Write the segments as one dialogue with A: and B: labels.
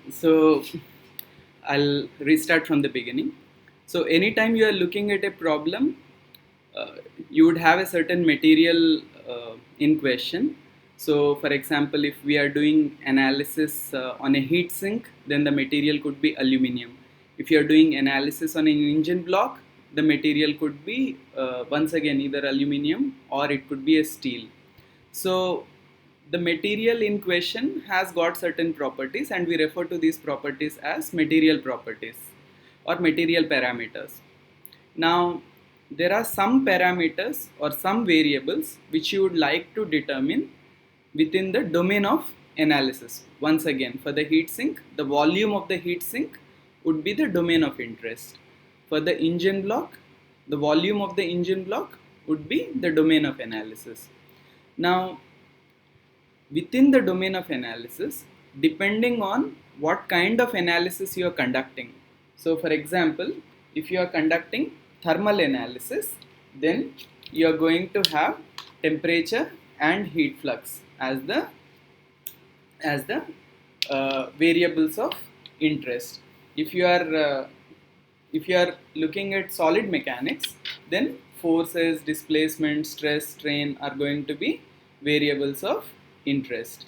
A: So I'll restart from the beginning. So anytime you are looking at a problem, uh, you would have a certain material in question. So for example, if we are doing analysis on a heat sink, then the material could be aluminum. If you are doing analysis on an engine block, the material could be once again either aluminum or it could be a steel. So the material in question has got certain properties, and we refer to these properties as material properties or material parameters. Now, there are some parameters or some variables which you would like to determine within the domain of analysis. Once again, for the heat sink, the volume of the heat sink would be the domain of interest. For the engine block, the volume of the engine block would be the domain of analysis. Now, within the domain of analysis, depending on what kind of analysis you are conducting. So for example, if you are conducting thermal analysis, then you are going to have temperature and heat flux as the variables of interest. If you are looking at solid mechanics, then forces, displacement, stress, strain are going to be variables of interest.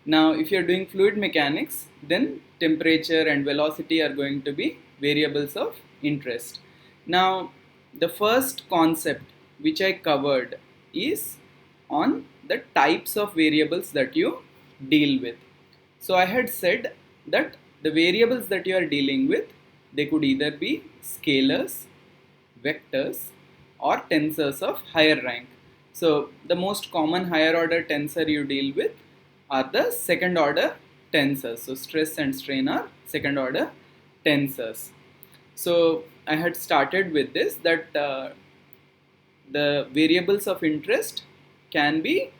A: Now, if you are doing fluid mechanics, then temperature and velocity are going to be variables of interest. Now, the first concept which I covered is on the types of variables that you deal with. So I had said that the variables that you are dealing with, they could either be scalars, vectors, or tensors of higher rank. So the most common higher order tensor you deal with are the second order tensors. So stress and strain are second order tensors. So I had started with this that the variables of interest can be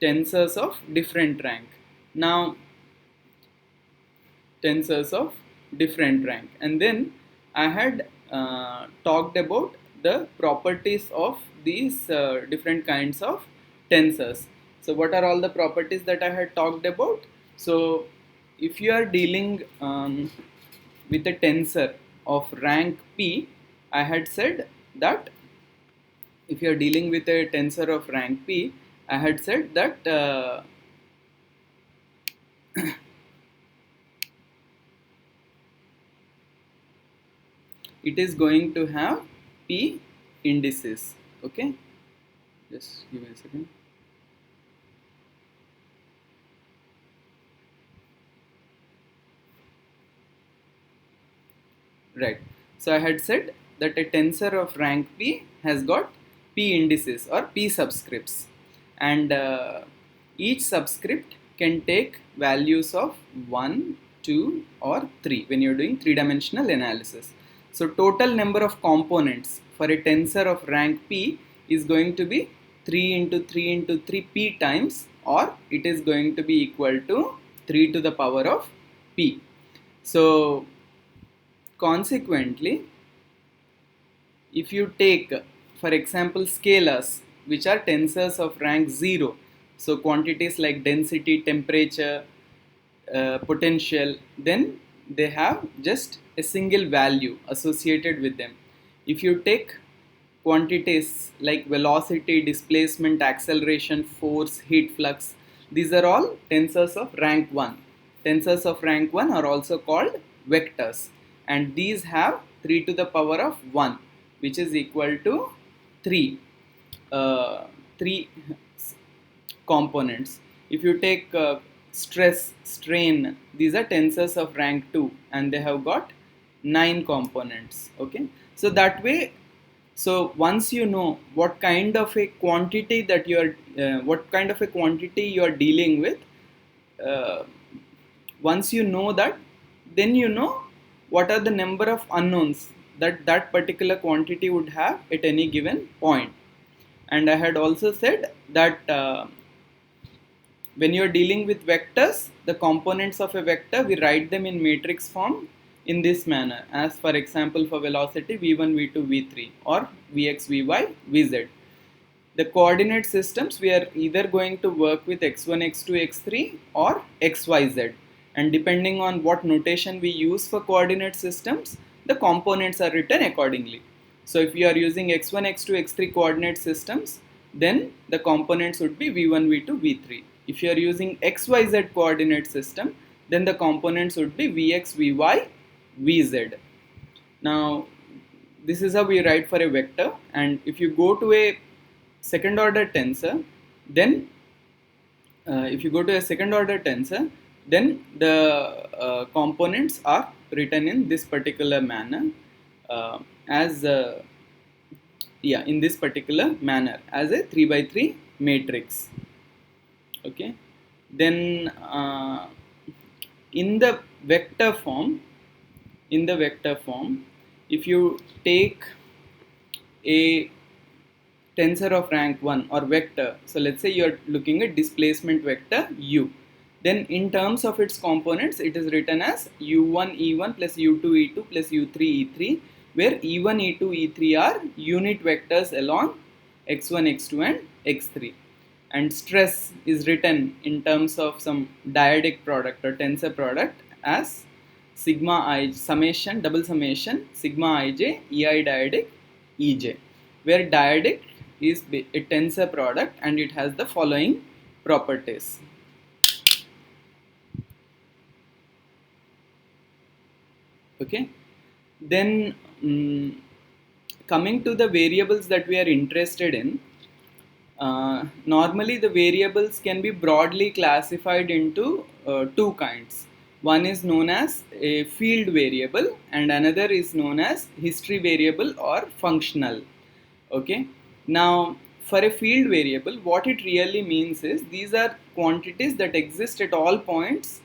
A: tensors of different rank. Now, tensors of different rank, and then I had talked about the properties of these different kinds of tensors. So what are all the properties that I had talked about? So if you are dealing with a tensor of rank p, I had said that if you are dealing with a tensor of rank p, I had said that it is going to have p indices. Okay, just give me a second. Right, so I had said that a tensor of rank p has got p indices or p subscripts, and each subscript can take values of 1, 2 or 3 when you're doing three-dimensional analysis. So total number of components for a tensor of rank p is going to be 3 into 3 into 3 p times, or it is going to be equal to 3 to the power of p. So consequently, if you take, for example, scalars, which are tensors of rank 0, so quantities like density, temperature, potential, then they have just a single value associated with them. If you take quantities like velocity, displacement, acceleration, force, heat flux, these are all tensors of rank 1. Tensors of rank 1 are also called vectors, and these have 3 to the power of 1, which is equal to 3 components. If you take stress, strain, these are tensors of rank 2, and they have got 9 components. Okay, so that way, so once you know what kind of a quantity that you are dealing with, uh, once you know that, then you know what are the number of unknowns that that particular quantity would have at any given point. And I had also said that when you are dealing with vectors, the components of a vector, we write them in matrix form in this manner, as for example for velocity v1, v2, v3, or vx, vy, vz. The coordinate systems, we are either going to work with x1, x2, x3 or xyz, and depending on what notation we use for coordinate systems, the components are written accordingly. So if you are using x1, x2, x3 coordinate systems, then the components would be v1, v2, v3. If you are using xyz coordinate system, then the components would be vx, vy, vz. Now this is how we write for a vector, and if you go to a second order tensor, then the components are written in this particular manner, in this particular manner as a 3 by 3 matrix. Okay, then in the vector form, if you take a tensor of rank 1 or vector, so let's say you are looking at displacement vector u, then in terms of its components it is written as u1 e1 plus u2 e2 plus u3 e3, where e1 e2 e3 are unit vectors along x1 x2 and x3, and stress is written in terms of some dyadic product or tensor product as sigma I summation, double summation sigma ij ei dyadic ej, where dyadic is a tensor product and it has the following properties. Okay, then coming to the variables that we are interested in, normally the variables can be broadly classified into two kinds. One is known as a field variable and another is known as history variable or functional. Okay, now for a field variable, what it really means is these are quantities that exist at all points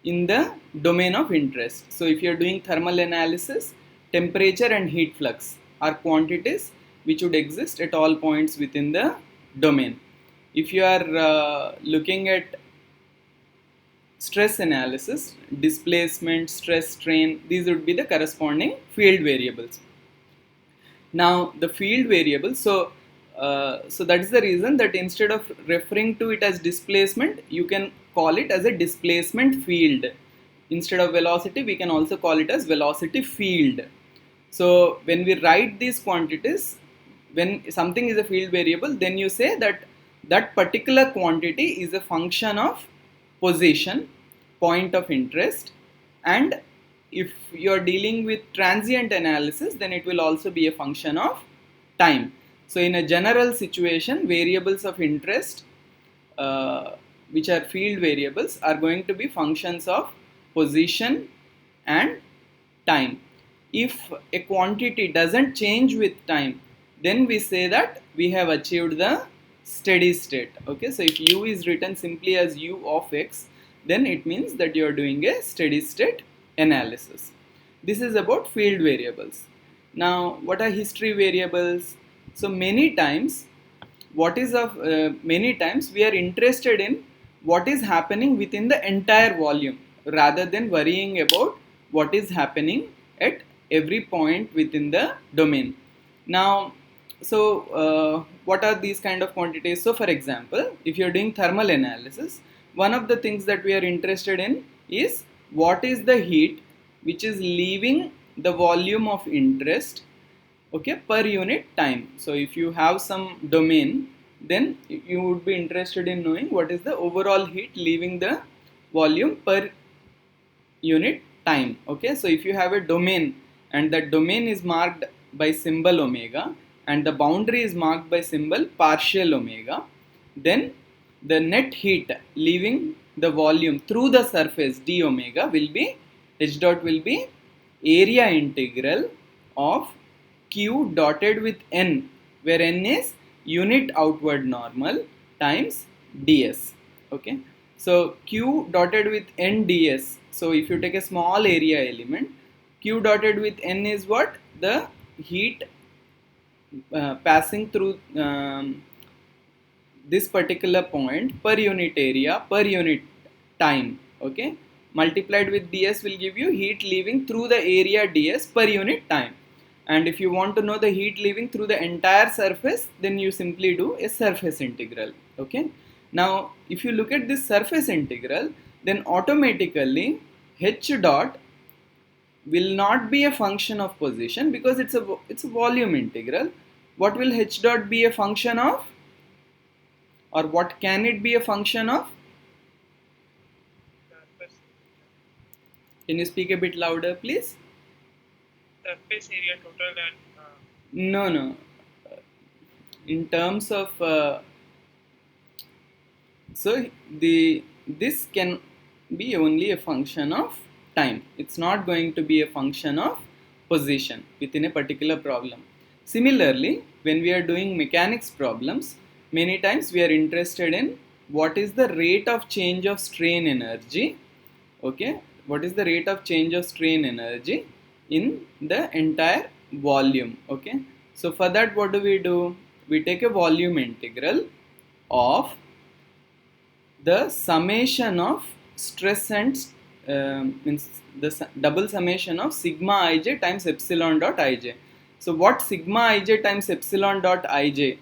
A: in the domain of interest. So if you are doing thermal analysis, temperature and heat flux are quantities which would exist at all points within the domain. If you are looking at stress analysis, displacement, stress, strain, these would be the corresponding field variables. Now the field variable, so that is the reason that instead of referring to it as displacement, you can call it as a displacement field. Instead of velocity, we can also call it as velocity field. So when we write these quantities, when something is a field variable, then you say that that particular quantity is a function of position, point of interest, and if you are dealing with transient analysis, then it will also be a function of time. So in a general situation, variables of interest, which are field variables, are going to be functions of position and time. If a quantity doesn't change with time, then we say that we have achieved the steady state. Okay, so if u is written simply as u of x, then it means that you are doing a steady state analysis. This is about field variables. Now what are history variables? So many times we are interested in what is happening within the entire volume rather than worrying about what is happening at every point within the domain. Now what are these kind of quantities? So for example, if you are doing thermal analysis, one of the things that we are interested in is what is the heat which is leaving the volume of interest, okay, per unit time. So if you have some domain, then you would be interested in knowing what is the overall heat leaving the volume per unit time. Okay, so if you have a domain and that domain is marked by symbol omega and the boundary is marked by symbol partial omega, then the net heat leaving the volume through the surface d omega will be, h dot will be area integral of q dotted with n, where n is unit outward normal times ds. Okay, so q dotted with n ds. So if you take a small area element, q dotted with n is what? The heat passing through this particular point per unit area per unit time. Okay, multiplied with ds will give you heat leaving through the area ds per unit time. And if you want to know the heat leaving through the entire surface, then you simply do a surface integral. Okay, now if you look at this surface integral, then automatically h dot will not be a function of position because it's a volume integral. What will h dot be a function of, or what can it be a function of? Can you speak a bit louder, please?
B: Surface area total and
A: No. In terms of so this can be only a function of time. It's not going to be a function of position within a particular problem. Similarly, when we are doing mechanics problems, many times we are interested in what is the rate of change of strain energy. Okay, what is the rate of change of strain energy in the entire volume? Okay, so for that, what do? We take a volume integral of the summation of stress and means the double summation of sigma ij times epsilon dot ij. So what sigma ij times epsilon dot ij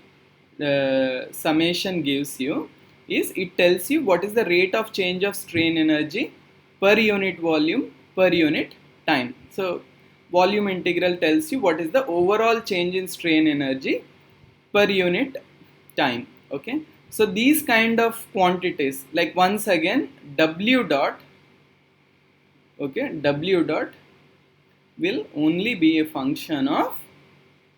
A: summation gives you is, it tells you what is the rate of change of strain energy per unit volume per unit time. So volume integral tells you what is the overall change in strain energy per unit time. Okay, so these kind of quantities, like once again w dot, okay, w dot will only be a function of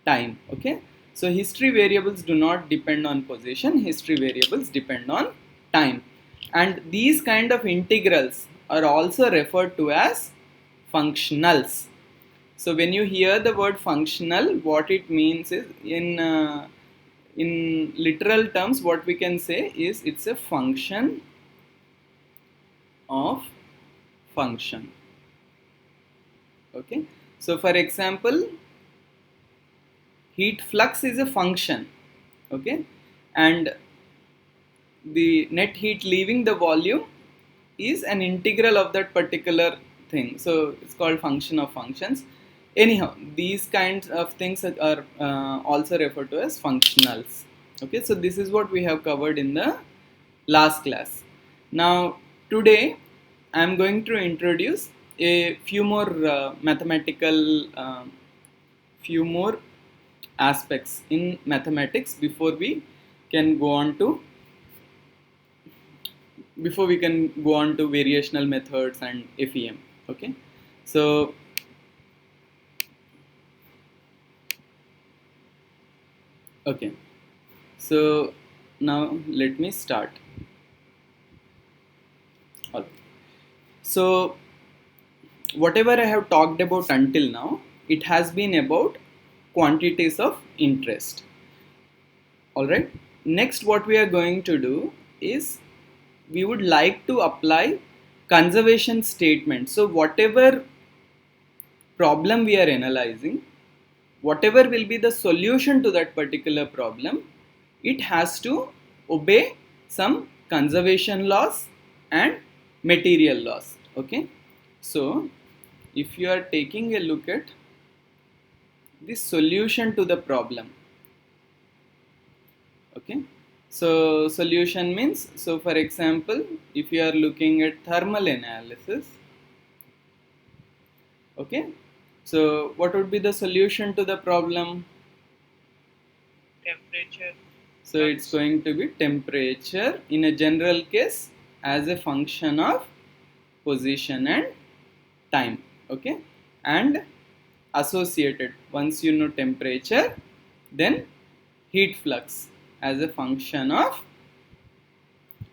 A: time. Okay, so history variables do not depend on position, history variables depend on time, and these kind of integrals are also referred to as functionals. So when you hear the word functional, what it means is, in literal terms, what we can say is it's a function of function. Okay, so for example, heat flux is a function. Okay, and the net heat leaving the volume is an integral of that particular thing, so it's called function of functions. Anyhow, these kinds of things are also referred to as functionals. Okay, so this is what we have covered in the last class. Now today I am going to introduce a few more mathematical few more aspects in mathematics can go on to before we can go on to variational methods and FEM. Okay, so okay, so now let me start. All right. So whatever I have talked about until now, it has been about quantities of interest. All right, next what we are going to do is, we would like to apply conservation statement. So whatever problem we are analyzing, whatever will be the solution to that particular problem, it has to obey some conservation laws and material laws. Okay, so if you are taking a look at the solution to the problem, okay, so solution means, so for example, if you are looking at thermal analysis, okay, so what would be the solution to the problem?
B: temperature.
A: So it's going to be temperature in a general case as a function of position and time. Okay, and associated, once you know temperature, then heat flux as a function of,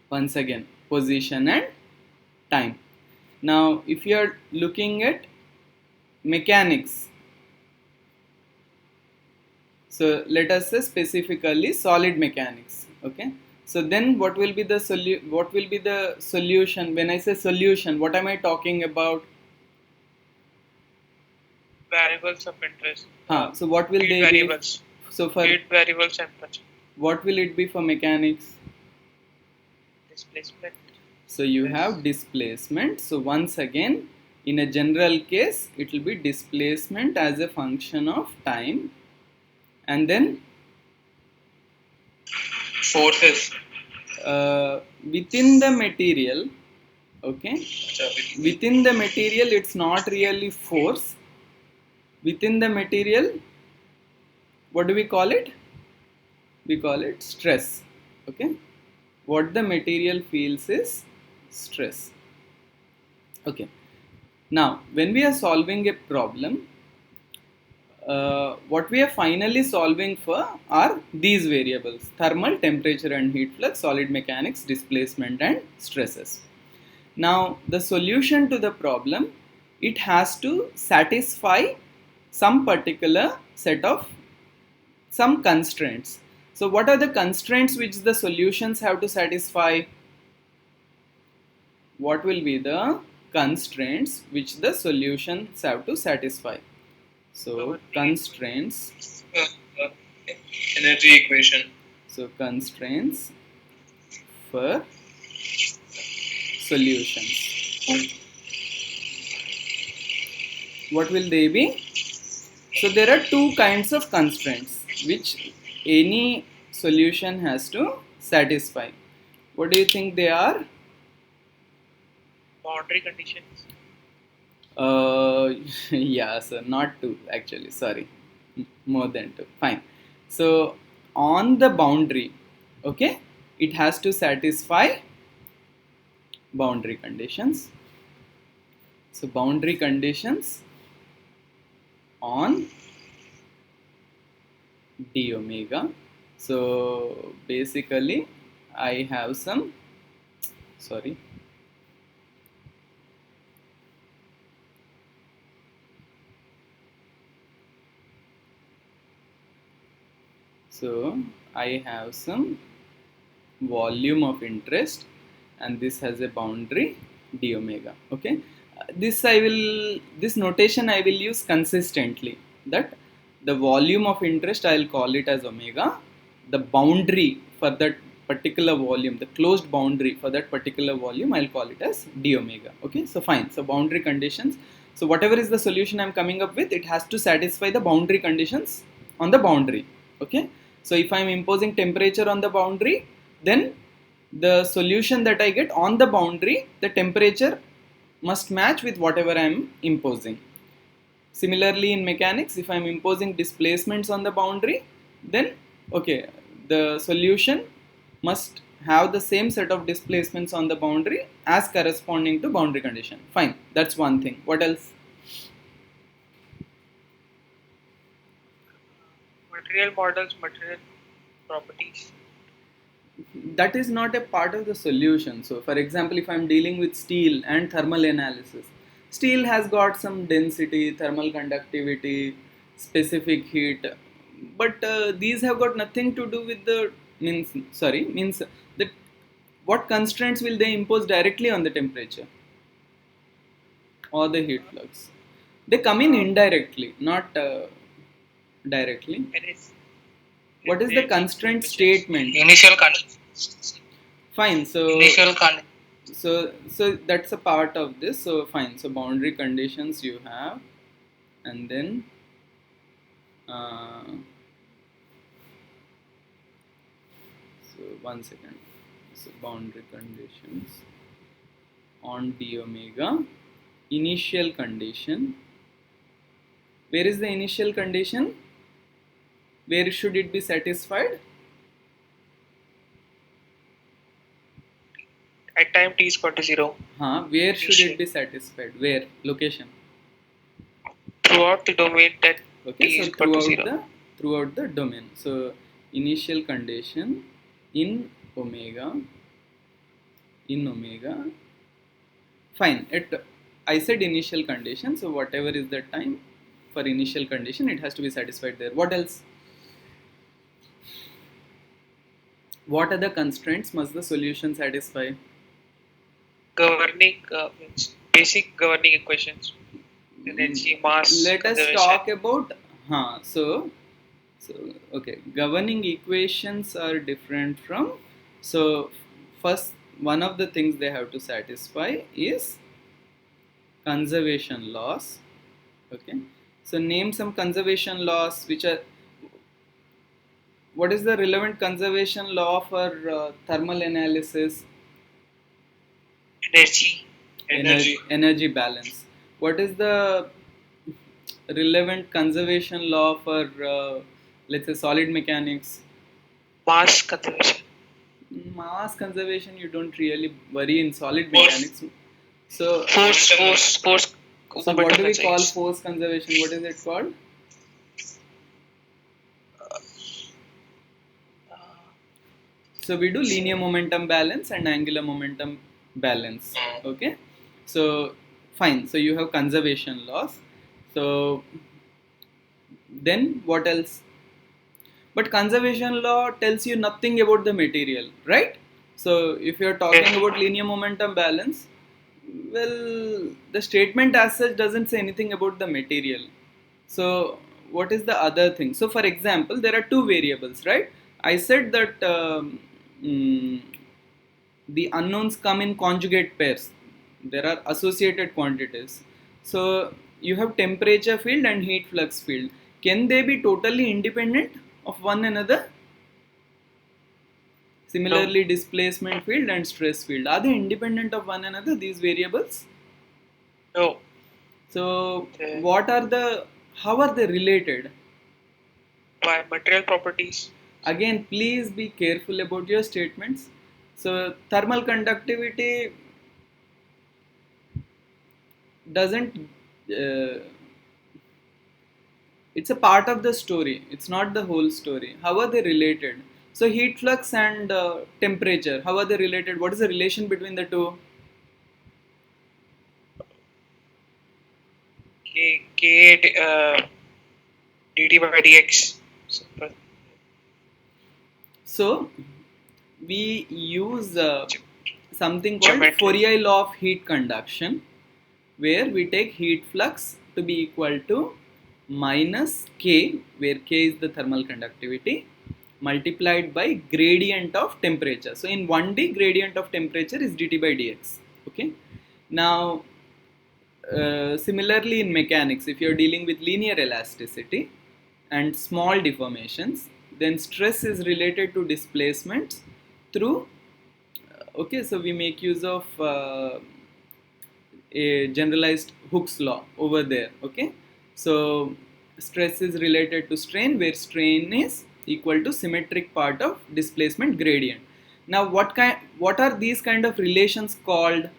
A: once again, position and time. Now if you are looking at mechanics, so let us say specifically solid mechanics. Okay, so then what will be the solution? When I say solution, what am I talking about?
B: Variables of interest.
A: So what will they
B: variables.
A: Be? So for
B: heat variables and pressure.
A: What will it be for mechanics?
B: Displacement.
A: So you have displacement. So once again, in a general case, it will be displacement as a function of time, and then
B: forces
A: within the material. Okay, within the material it's not really force. Within the material, what do we call it? We call it stress. Okay, what the material feels is stress. Okay, now when we are solving a problem, what we are finally solving for are these variables: thermal, temperature and heat flux, solid mechanics, displacement and stresses. Now the solution to the problem, it has to satisfy some particular set of some constraints. So what are the constraints which the solutions have to satisfy? What will be the constraints which the solutions have to satisfy? So constraints,
B: energy equation.
A: so constraints for solutions. What will they be? So there are two kinds of constraints which any solution has to satisfy. What do you think they are?
B: Boundary conditions.
A: Yeah, so not two actually, sorry. More than two. Fine. So on the boundary, okay, it has to satisfy boundary conditions. So boundary conditions on d omega. So basically I have some, sorry, so I have some volume of interest and this has a boundary d omega. Okay, this notation I will use consistently, that the volume of interest I'll call it as omega, the boundary for that particular volume, the closed boundary for that particular volume, I'll call it as d omega. Okay, so fine. So boundary conditions, so whatever is the solution I'm coming up with, it has to satisfy the boundary conditions on the boundary. Okay, so if I'm imposing temperature on the boundary, then the solution that I get on the boundary, the temperature must match with whatever I am imposing. Similarly in mechanics, if I am imposing displacements on the boundary, then okay, the solution must have the same set of displacements on the boundary as corresponding to boundary condition. Fine, that's one thing. What else?
B: Material models, material properties.
A: That is not a part of the solution. So for example, if I'm dealing with steel and thermal analysis, steel has got some density, thermal conductivity, specific heat, but these have got nothing to do with the means that what constraints will they impose directly on the temperature or the heat flux? They come in indirectly, not directly. What is the constraint statement?
B: Initial conditions.
A: Fine. So
B: Initial conditions.
A: so that's a part of this. So fine, so boundary conditions you have, and then uh, so one second, so boundary conditions on d omega, initial condition. Where is the initial condition? Where should it be satisfied?
B: At time t is equal to 0.
A: Where should it be satisfied? Where? Location?
B: Throughout the domain that
A: Okay,
B: t
A: so
B: is equal to 0.
A: throughout the domain. So initial condition in omega, fine. I said initial condition, so whatever is the time for initial condition, it has to be satisfied there. What else? What other constraints must the solution satisfy?
B: Governing basic governing equations. Energy, mass,
A: Let us talk about so okay, governing equations are different from, so first one of the things they have to satisfy is conservation laws. Okay, so name some conservation laws which are, what is the relevant conservation law for thermal analysis?
B: energy.
A: energy balance. What is the relevant conservation law for let's say solid mechanics?
B: Mass conservation.
A: Mass conservation you don't really worry in solid mechanics. So
B: Force.
A: so what do we call force conservation? What is it called? So we do linear momentum balance and angular momentum balance. Okay. So fine. So you have conservation laws. So then what else? But conservation law tells you nothing about the material, right? So if you are talking about linear momentum balance, well, the statement as such doesn't say anything about the material. So what is the other thing? So for example, there are two variables, right? I said that the unknowns come in conjugate pairs. There are associated quantities. So you have temperature field and heat flux field. Can they be totally independent of one another? Similarly, displacement field and stress field, are they independent of one another, these variables?
B: No.
A: So how are they related?
B: By material properties.
A: Again, please be careful about your statements. So thermal conductivity doesn't it's a part of the story, it's not the whole story. How are they related? So heat flux and temperature, how are they related? What is the relation between the two?
B: K dt by dx. Simple.
A: So we use something called
B: Geometry.
A: Fourier law of heat conduction, where we take heat flux to be equal to minus K, where K is the thermal conductivity, multiplied by gradient of temperature. So in 1D, gradient of temperature is dt by dx. Okay. Now, similarly in mechanics, if you're dealing with linear elasticity and small deformations, then stress is related to displacements through okay, so we make use of a generalized Hooke's law over there. Okay, so stress is related to strain, where strain is equal to symmetric part of displacement gradient. Now what are these kind of relations called?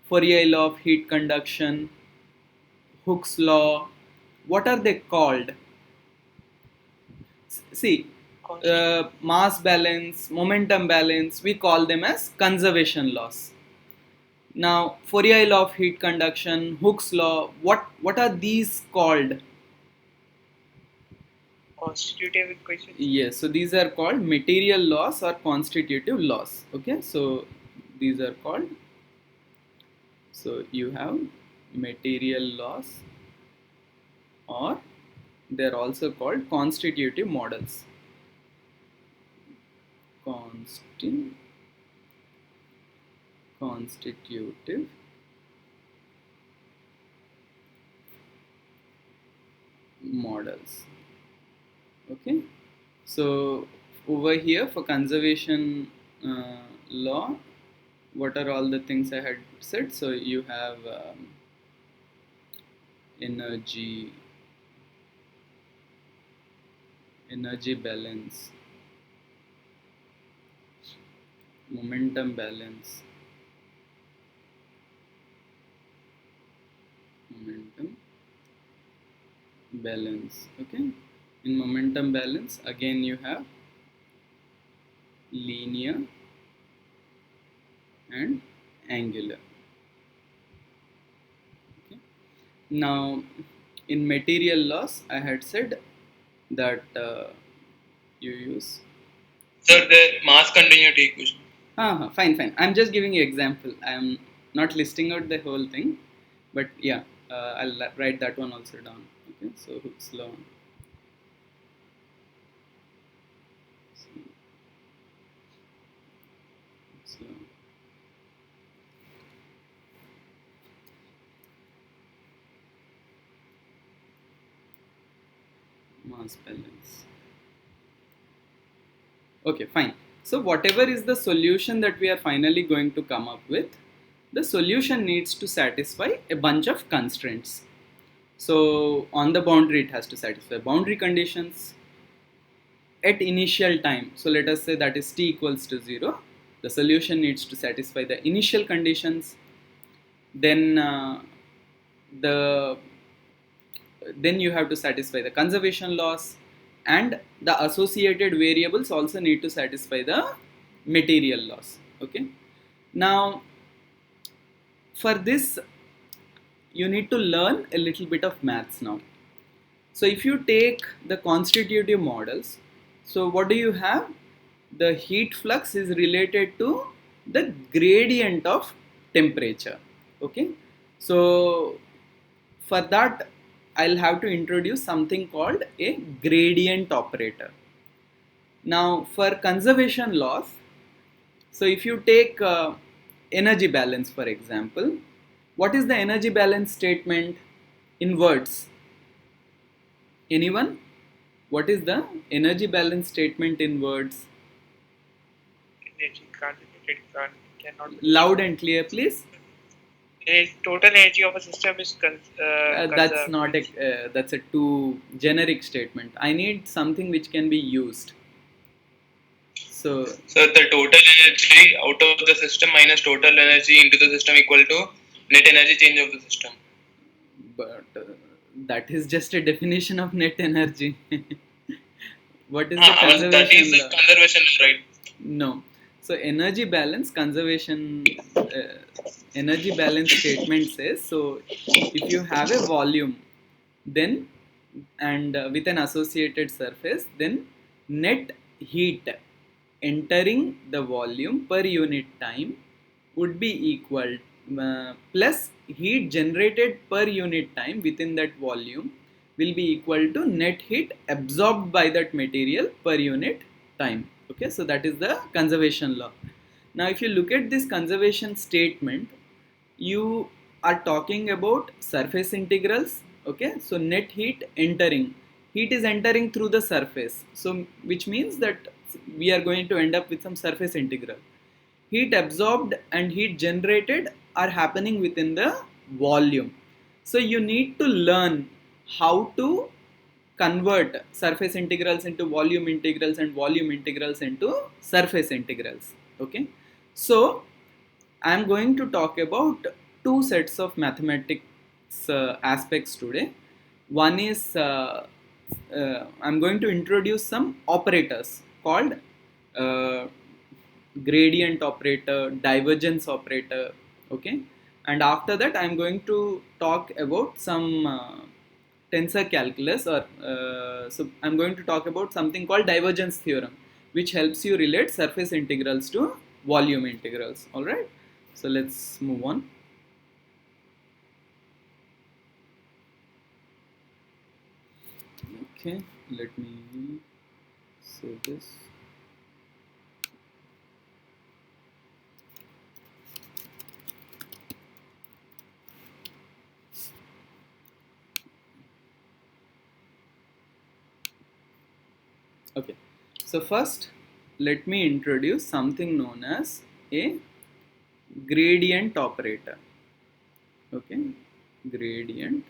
A: Fourier law of heat conduction, Hooke's law, what are they called? See, mass balance, momentum balance, we call them as conservation laws. Now, Fourier law of heat conduction, Hooke's law, what are these called?
B: Constitutive equations.
A: Yes, so these are called material laws or constitutive laws. Okay, so these are called. So you have material laws, or they're also called constitutive models. Constitutive models. Okay, so over here for conservation law, what are all the things I had said? So you have energy balance, momentum balance, okay. In momentum balance, again you have linear and angular. Okay. Now in material laws, I had said that you use
C: the mass continuity equation.
A: Fine. I'm just giving you example. I'm not listing out the whole thing, but yeah, I'll write that one also down. Okay, so Hooke's law. Mass balance. Okay, fine. So whatever is the solution that we are finally going to come up with, the solution needs to satisfy a bunch of constraints. So on the boundary it has to satisfy boundary conditions at initial time. So let us say that is t equals to 0. The solution needs to satisfy the initial conditions. Then the then you have to satisfy the conservation laws, and the associated variables also need to satisfy the material laws. Okay. Now for this you need to learn a little bit of maths now. So if you take the constitutive models, so what do you have? The heat flux is related to the gradient of temperature. Okay. So for that I'll have to introduce something called a gradient operator. Now for conservation laws, so if you take energy balance for example, what is the energy balance statement in words? Anyone? What is the energy balance statement in words?
B: Energy cannot.
A: Loud and clear, please.
B: Total energy of a system is
A: That's not a that's a too generic statement. I need something which can be used. So
C: the total energy out of the system minus total energy into the system equal to net energy change of the system.
A: but that is just a definition of net energy. What is the conservation
C: that is the
A: law?
C: conservation law, right?
A: No. So energy balance conservation energy balance statement says, so if you have a volume then and with an associated surface, then net heat entering the volume per unit time would be equal plus heat generated per unit time within that volume will be equal to net heat absorbed by that material per unit time. Okay, so that is the conservation law. Now if you look at this conservation statement, you are talking about surface integrals. Okay, so net heat entering, heat is entering through the surface, so which means that we are going to end up with some surface integral. Heat absorbed and heat generated are happening within the volume. So you need to learn how to convert surface integrals into volume integrals and volume integrals into surface integrals. Okay, so I am going to talk about two sets of mathematics aspects today. One is I'm going to introduce some operators called uh, gradient operator, divergence operator. Okay, and after that I'm going to talk about some tensor calculus, or so I'm going to talk about something called divergence theorem, which helps you relate surface integrals to volume integrals. All right, so let's move on. Okay, let me save this. Okay, so first let me introduce something known as a gradient operator. Okay, gradient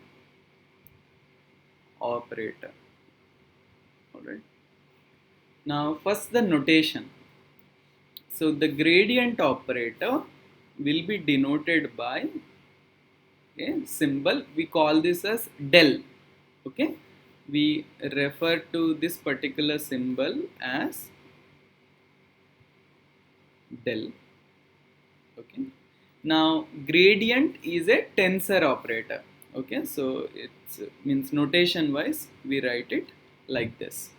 A: operator. All right, now first the notation. So the gradient operator will be denoted by a symbol. We call this as del. Okay, we refer to this particular symbol as del. Okay, now gradient is a tensor operator. Okay, so it means notation wise we write it like this.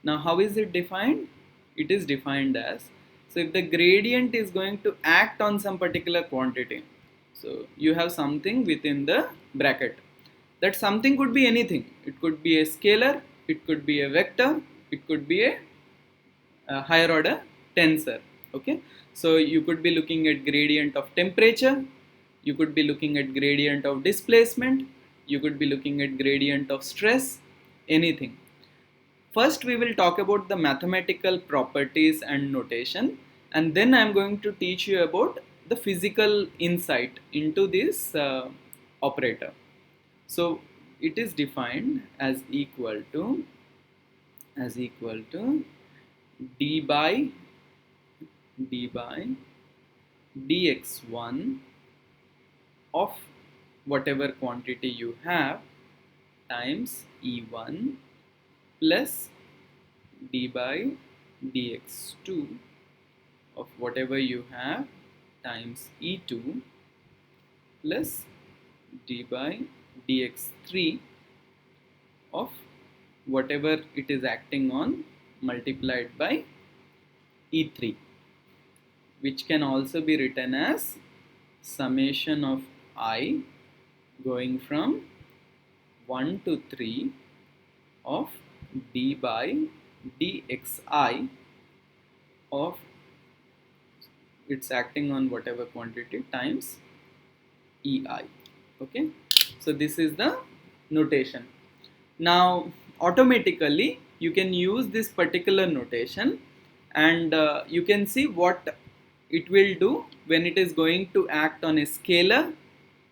A: Now how is it defined? It is defined as, so if the gradient is going to act on some particular quantity, so you have something within the bracket. That something could be anything. It could be a scalar, it could be a vector, it could be a higher order tensor. Okay, so you could be looking at gradient of temperature, you could be looking at gradient of displacement, you could be looking at gradient of stress, anything. First we will talk about the mathematical properties and notation, and then I am going to teach you about the physical insight into this operator. So it is defined as equal to d by dx1 of whatever quantity you have times E1 plus d by dx2 of whatever you have times E2 plus d by dx3 of whatever it is acting on multiplied by E3, which can also be written as summation of I going from 1 to 3 of d by dxi of it's acting on whatever quantity times ei. Okay, so this is the notation. Now automatically you can use this particular notation, and you can see what it will do when it is going to act on a scalar,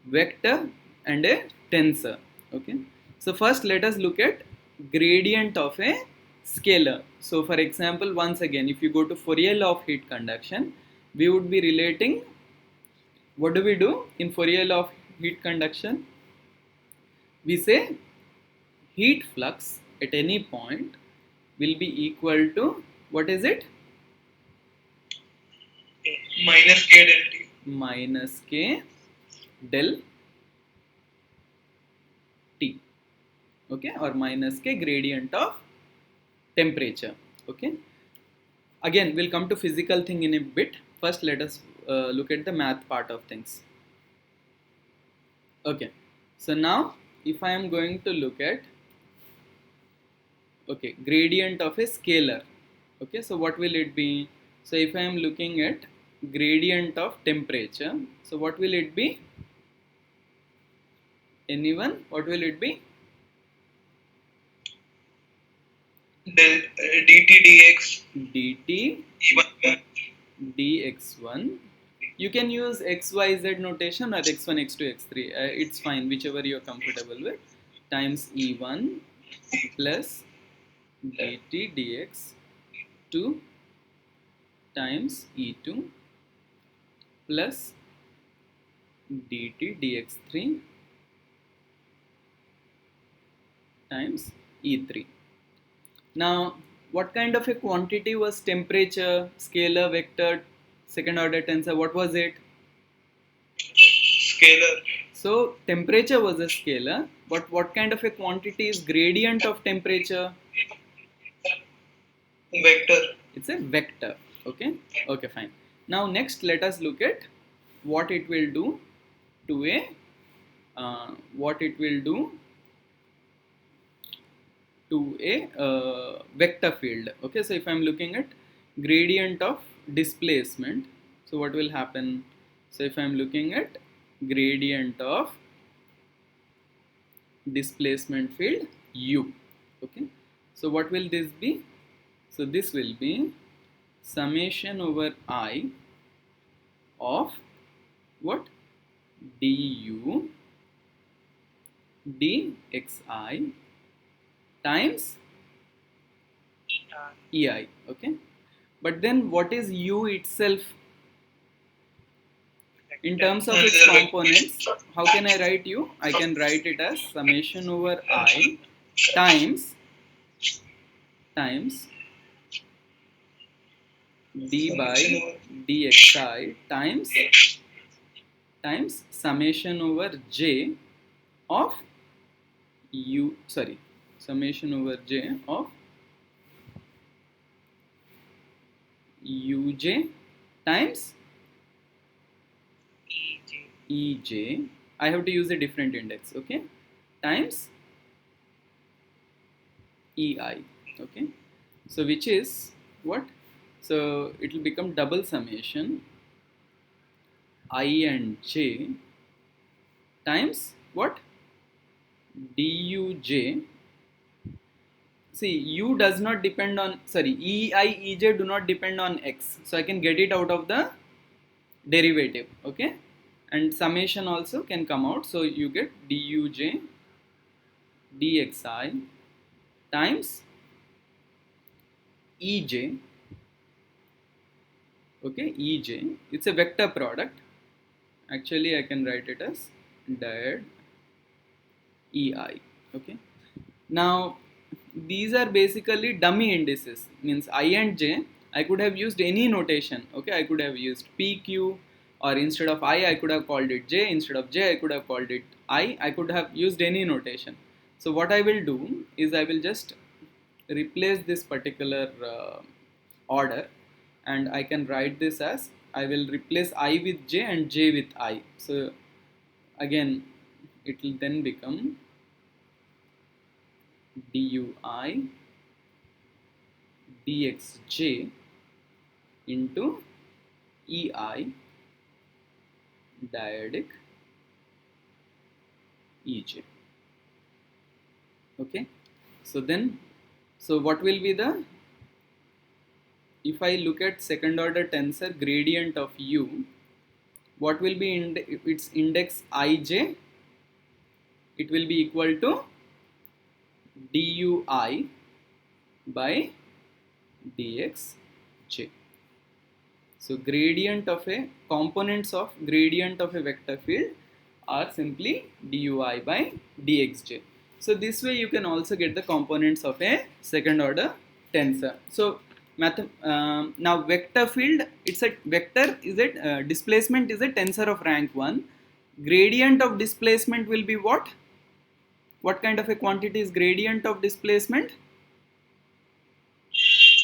A: vector and a tensor. Okay, so first let us look at gradient of a scalar. So for example, once again, if you go to Fourier law of heat conduction, we would be relating, what do we do in Fourier law of heat conduction? We say heat flux at any point will be equal to, what is it?
C: Minus k del t.
A: Minus k del T, okay, or minus k gradient of temperature. Okay, again we'll come to physical thing in a bit. First let us look at the math part of things. Okay, so now if I am going to look at, okay, gradient of a scalar. Okay, so what will it be? So if I am looking at gradient of temperature, so what will it be? Anyone, what will it be?
C: Del dt dx
A: dt
C: E1
A: dx1. You can use xyz notation or x1 x2 x3, it's fine, whichever you're comfortable with, times E1 plus dt dx2 times E2 plus dt dx3 times E3. Now what kind of a quantity was temperature, scalar, vector, second order tensor? What was it?
C: scalar
A: So temperature was a scalar, but what kind of a quantity is gradient of temperature?
C: vector.
A: It's a vector. Okay, okay, fine. Now next let us look at what it will do to a vector field. Okay, so if I'm looking at gradient of displacement, so what will happen? So if I'm looking at gradient of displacement field u, okay, so what will this be? So this will be summation over I of what? Du dxi times ei. Okay, but then what is u itself in terms of its components? How can I write u? I can write it as summation over I times d by dxi times summation over j of u, sorry, summation over j of uj times ej. I have to use a different index, okay, times ei. Okay, so which is what? So it will become double summation I and j times what? duj. See, u does not depend on, sorry, ei, ej do not depend on x, so I can get it out of the derivative, okay, and summation also can come out, so you get duj dxi times ej, okay, ej, it's a vector product, actually I can write it as diad ei, okay. Now these are basically dummy indices, means I and j, I could have used any notation, okay, I could have used pq, or instead of I could have called it j, instead of j I could have called it I could have used any notation. So what I will do is I will just replace this particular order, and I can write this as, I will replace I with j and j with I, so again it will then become dui dxj into ei dyadic ej, okay. So then, so what will be the, if I look at second order tensor gradient of u, what will be its index ij, it will be equal to dui by dxj. So gradient of a, components of gradient of a vector field are simply dui by dxj. So this way you can also get the components of a second order tensor. So now vector field, it's a vector, is it displacement is a tensor of rank 1. Gradient of displacement will be what? What kind of a quantity is gradient of displacement?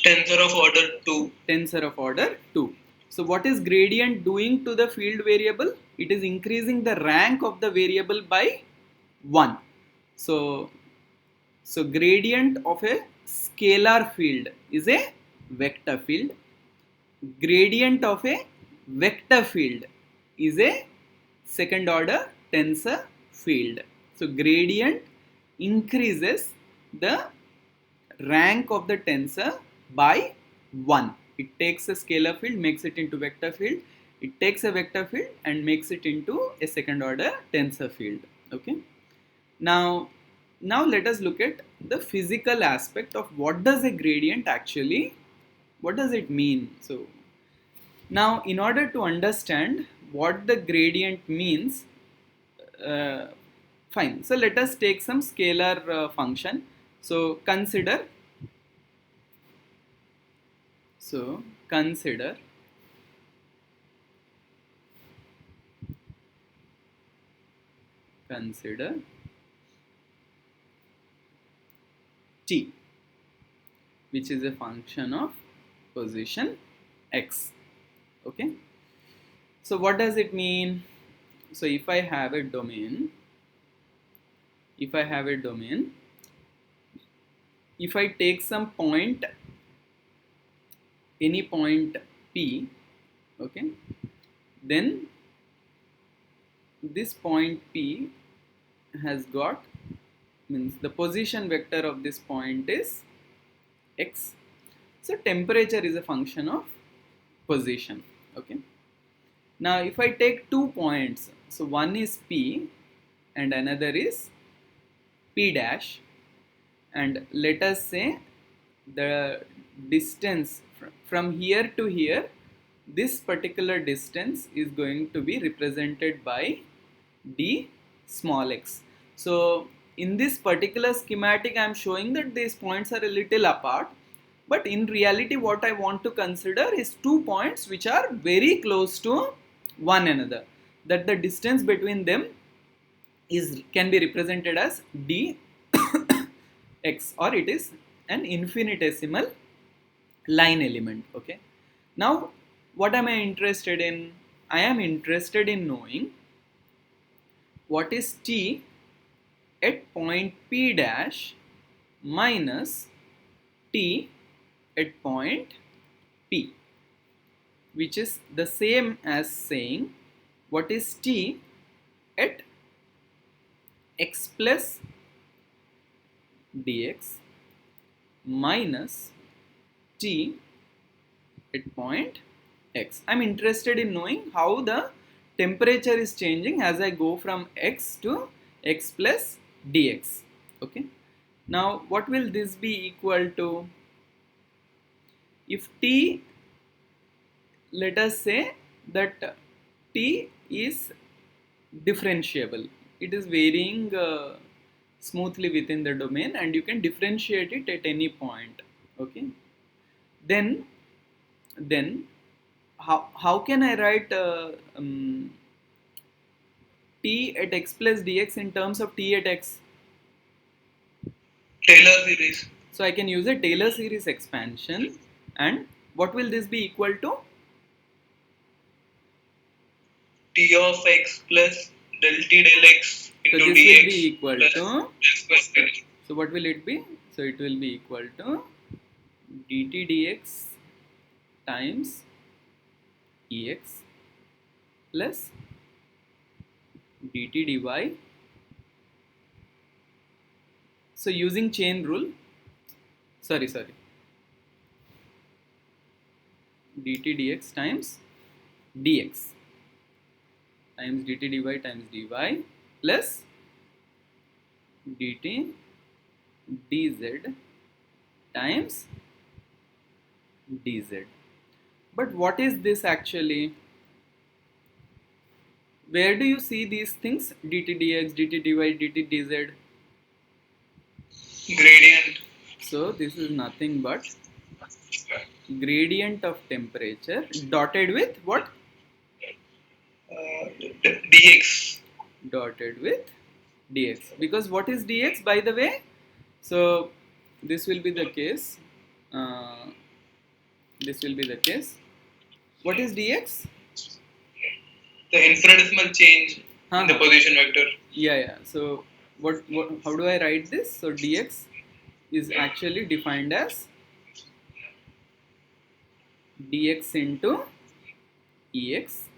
C: Tensor of order 2.
A: Tensor of order 2. So what is gradient doing to the field variable? It is increasing the rank of the variable by 1. So gradient of a scalar field is a vector field. Gradient of a vector field is a second order tensor field. So gradient increases the rank of the tensor by 1. It takes a scalar field, makes it into vector field. It takes a vector field and makes it into a second order tensor field. Okay. Now let us look at the physical aspect of what does a gradient actually, what does it mean? So now in order to understand what the gradient means, fine. So let us take some scalar function. So consider t, which is a function of position x, okay. So what does it mean? So if I have a domain, if I take some point, any point p, okay, then this point p has got, means the position vector of this point is x. So temperature is a function of position, okay. Now if I take 2 points, so one is p and another is p dash, and let us say the distance from here to here, this particular distance is going to be represented by d small x. So in this particular schematic I am showing that these points are a little apart, but in reality what I want to consider is 2 points which are very close to one another, that the distance between them can be represented as d x, or it is an infinitesimal line element, okay. Now what am I interested in? I am interested in knowing what is t at point p dash minus t at point p, which is the same as saying what is t at x plus dx minus t at point x. I'm interested in knowing how the temperature is changing as I go from x to x plus dx. Okay. Now what will this be equal to? If t, let us say that t is differentiable, it is varying smoothly within the domain and you can differentiate it at any point. Okay, then how can I write t at x plus dx in terms of t at x?
C: Taylor series.
A: So I can use a Taylor series expansion, and what will this be equal to?
C: T of x plus del t del x
A: So
C: into
A: this will
C: dx
A: be equal
C: plus
A: to,
C: x plus del.
A: so what will it be? So it will be equal to dt dx times ex plus dt dy. So using chain rule, sorry, dt dx times dx times dt dy times dy plus dt dz times dz. But what is this actually? Where do you see these things? dt dx, dt dy, dt dz.
C: Gradient.
A: So this is nothing but gradient of temperature dotted with what?
C: Dx.
A: Dotted with dx. Because what is dx, by the way? So this will be the case. This will be the case. What is dx?
C: The infinitesimal change in the position vector.
A: Yeah. So what? How do I write this? So dx is actually defined as dx into ex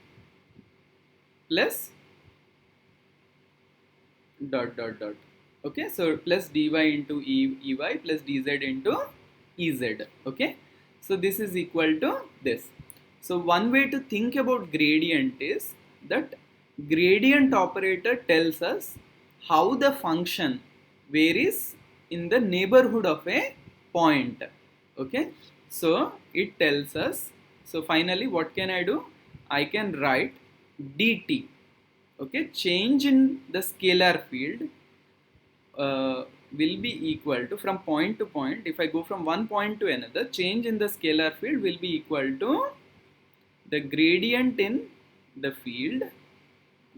A: plus dot dot dot. Okay, so plus dy into ey plus dz into ez. Okay, so this is equal to this. So one way to think about gradient is that gradient operator tells us how the function varies in the neighborhood of a point. Okay, so it tells us. So finally what can I do? I can write dt. Okay, change in the scalar field will be equal to, from point to point, if I go from one point to another, change in the scalar field will be equal to the gradient in the field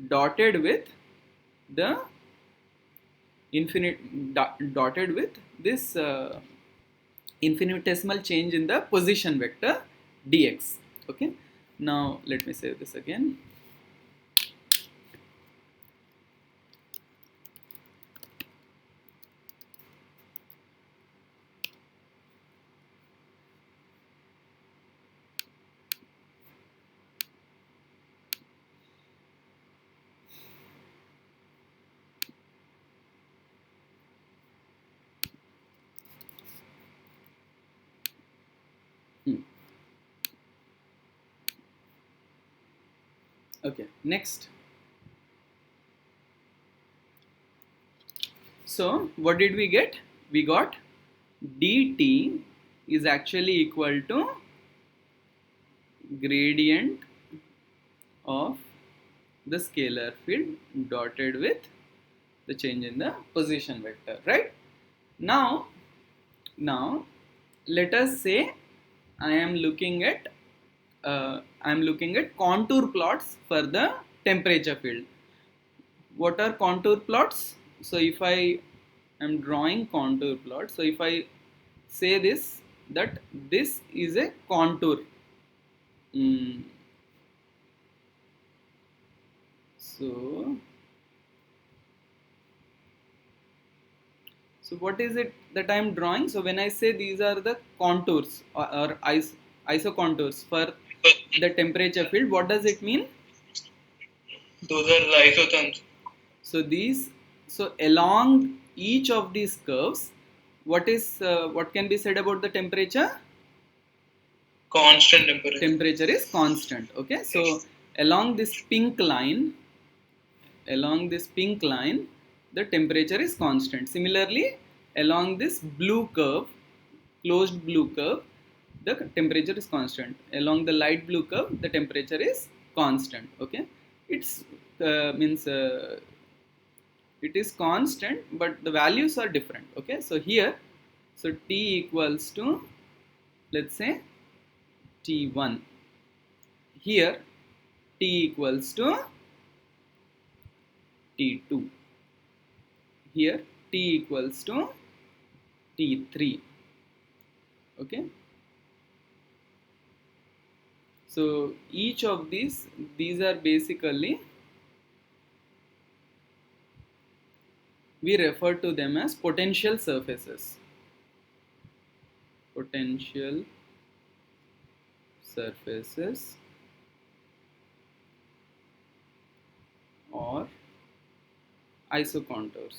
A: dotted with the dotted with this infinitesimal change in the position vector dx. Okay, now let me say this again. Okay, next. So what did we get? We got dt is actually equal to gradient of the scalar field dotted with the change in the position vector, right? Now let us say I am looking at contour plots for the temperature field. What are contour plots? So if I am drawing contour plot, so if I say this, that this is a contour. So what is it that I am drawing? So when I say these are the contours or isocontours for the temperature field, what does it mean?
C: Those are the isotherms.
A: So so along each of these curves, what can be said about the temperature?
C: constant temperature.
A: Temperature is constant. Okay, so along this pink line, the temperature is constant. Similarly, along this blue curve, closed blue curve, the temperature is constant. Along the light blue curve, the temperature is constant. Okay, it's means it is constant, but the values are different. Okay, so here, so T equals to, let's say, T1. Here T equals to T2. Here T equals to T3. Okay, so each of these are basically, we refer to them as potential surfaces. Potential surfaces or isocontours.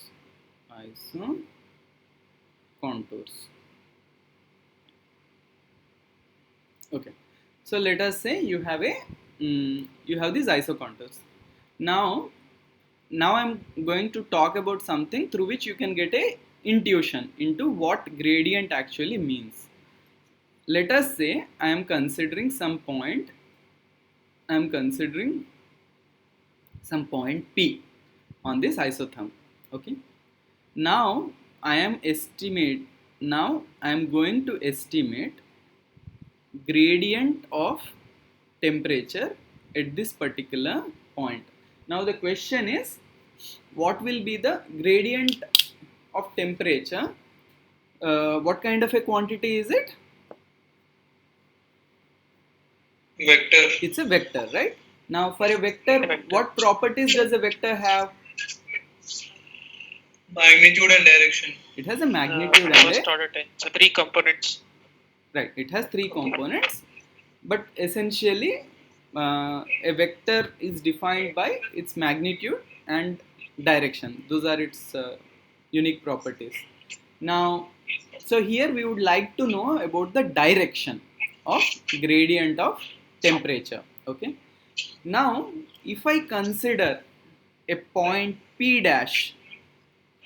A: Okay, so let us say you have these isocontours. Now I'm going to talk about something through which you can get a intuition into what gradient actually means. Let us say I am considering some point. P on this isotherm. Okay. Now I am going to estimate gradient of temperature at this particular point. Now the question is, what will be the gradient of temperature? What kind of a quantity is it?
C: Vector.
A: It's a vector, right? Now for a vector, what properties does a vector have?
C: Magnitude and direction.
A: It has a magnitude and
B: first order tensor, 3 components.
A: Right, it has 3 components, but essentially a vector is defined by its magnitude and direction. Those are its unique properties. Now, so here we would like to know about the direction of gradient of temperature. Okay. Now, if I consider a point P dash,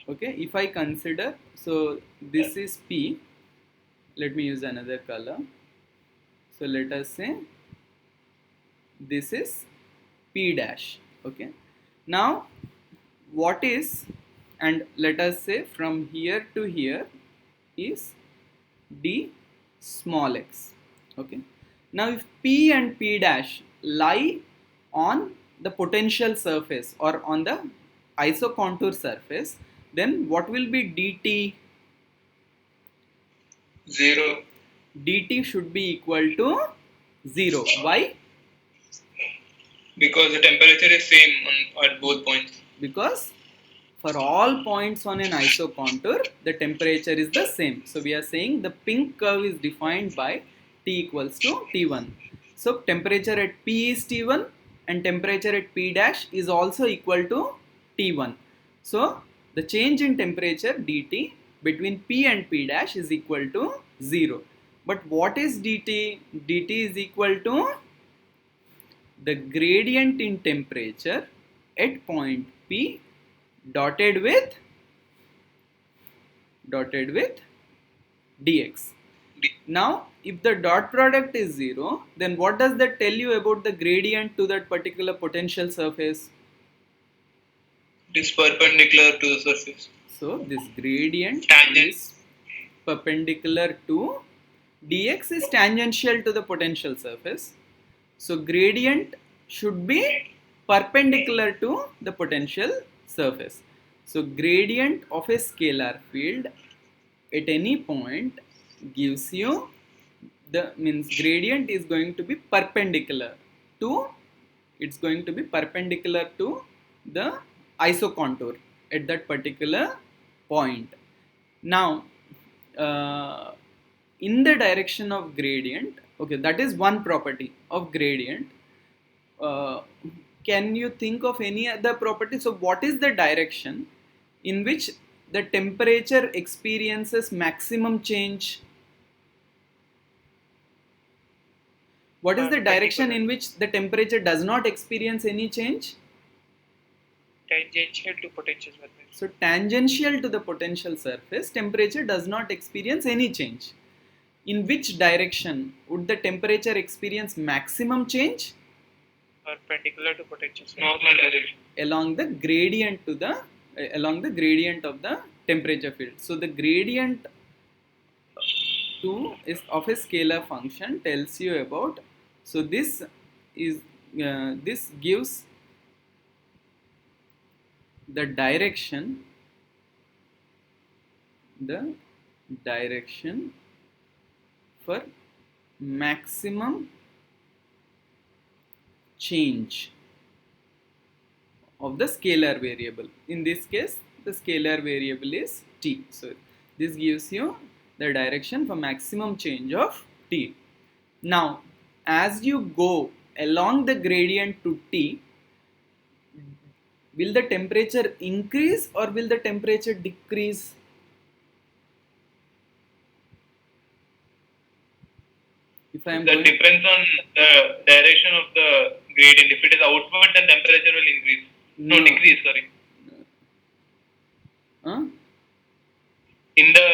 A: okay, if I consider, so this is P, let me use another color. So let us say this is P dash. Okay. Now, what is, and let us say from here to here is d small x. Okay. Now, if P and P dash lie on the potential surface or on the isocontour surface, then what will be dt?
C: 0.
A: Dt should be equal to 0. Why?
C: Because the temperature is same at both points.
A: Because for all points on an isocontour, the temperature is the same. So we are saying the pink curve is defined by T equals to T1. So temperature at P is T1 and temperature at P dash is also equal to T1. So the change in temperature dt between P and P dash is equal to 0. But what is dt? Dt is equal to the gradient in temperature at point P dotted with dx. Now, if the dot product is 0, then what does that tell you about the gradient to that particular potential surface?
C: It is perpendicular to the surface.
A: So, this gradient
C: Tangent.
A: is perpendicular to dx is tangential to the potential surface. So, gradient should be perpendicular to the potential surface. So, gradient of a scalar field at any point gives you the gradient is going to be perpendicular to, it's going to be perpendicular to the isocontour at that particular point. Now, in the direction of gradient, okay, that is one property of gradient. Can you think of any other property? So what is the direction in which the temperature experiences maximum change? What is the direction
B: perpendicular.
A: in which the temperature does not experience any change?
B: Tangential to potential surface.
A: So tangential to the potential surface, temperature does not experience any change. In which direction would the temperature experience maximum change?
B: Perpendicular to potential surface.
C: Normal direction.
A: Along the gradient of the temperature field. So the gradient of a scalar function tells you about. So this gives the direction for maximum change of the scalar variable. In this case, the scalar variable is t. So this gives you the direction for maximum change of t. Now, as you go along the gradient to t, will the temperature increase or will the temperature decrease? If I am
C: That depends on the direction of the gradient. If it is outward, then temperature will increase. No, decrease, sorry. In the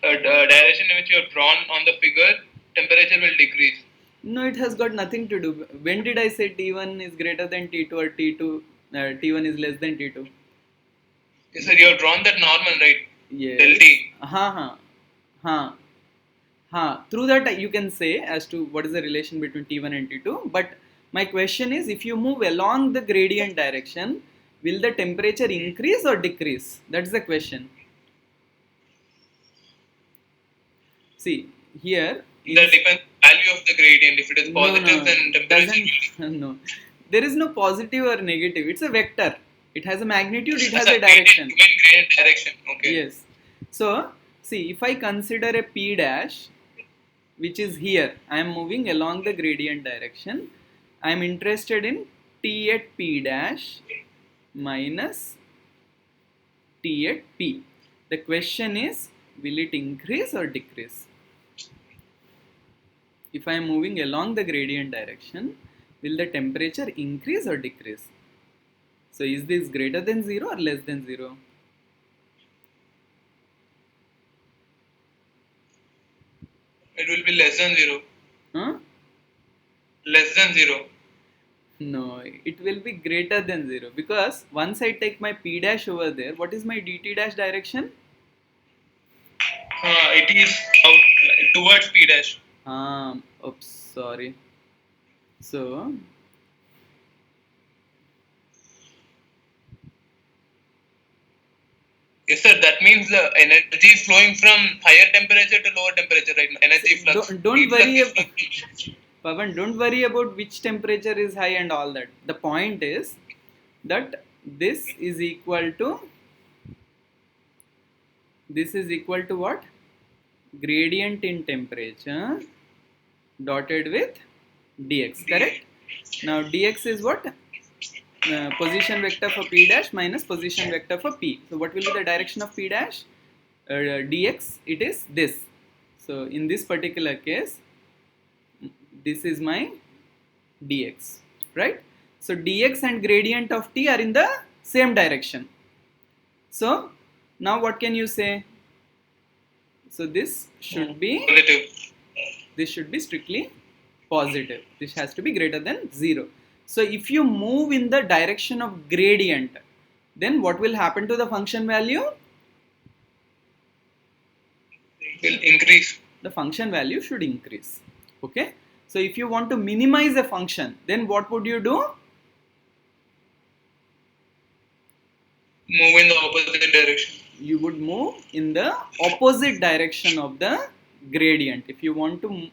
C: direction in which you have drawn on the figure, temperature will decrease.
A: No, it has got nothing to do. When did I say T1 is greater than T2 or T1 is less than T2?
C: Yes, sir, you have drawn that normal, right?
A: Yes.
C: Del T.
A: Through that you can say as to what is the relation between T1 and T2. But my question is, if you move along the gradient direction, will the temperature increase or decrease? That's the question. See, here
C: That depends on the value of the gradient. If it is positive, then temperature
A: no. There is no positive or negative. It's a vector. It has a magnitude, it has a
C: gradient,
A: direction.
C: gradient direction. Okay.
A: Yes. So, see, if I consider a P dash, which is here, I am moving along the gradient direction. I am interested in T at P dash minus T at P. The question is, will it increase or decrease? If I am moving along the gradient direction, will the temperature increase or decrease? So is this greater than 0 or less than 0?
C: It will be less than 0.
A: Huh?
C: Less than 0.
A: No, it will be greater than 0 because once I take my P dash over there, what is my dt dash direction?
C: It is out towards P dash.
A: Oops, sorry. So,
C: yes, sir. That means the energy is flowing from higher temperature to lower temperature, right? Energy flux.
A: Don't worry about Pavan, don't worry about which temperature is high and all that. The point is that this is equal to what? Gradient in temperature dotted with dx, correct? Now dx is what? Position vector for P dash minus position vector for P. So what will be the direction of P dash? Dx, it is this. So in this particular case, this is my dx, right? So dx and gradient of T are in the same direction. So now what can you say? So this should be
C: positive.
A: This should be strictly positive. This has to be greater than 0. So if you move in the direction of gradient, then what will happen to the function value?
C: Will increase.
A: The function value should increase. Okay. So if you want to minimize a function, then what would you do?
C: Move in the opposite direction.
A: You would move in the opposite direction of the gradient. If you want to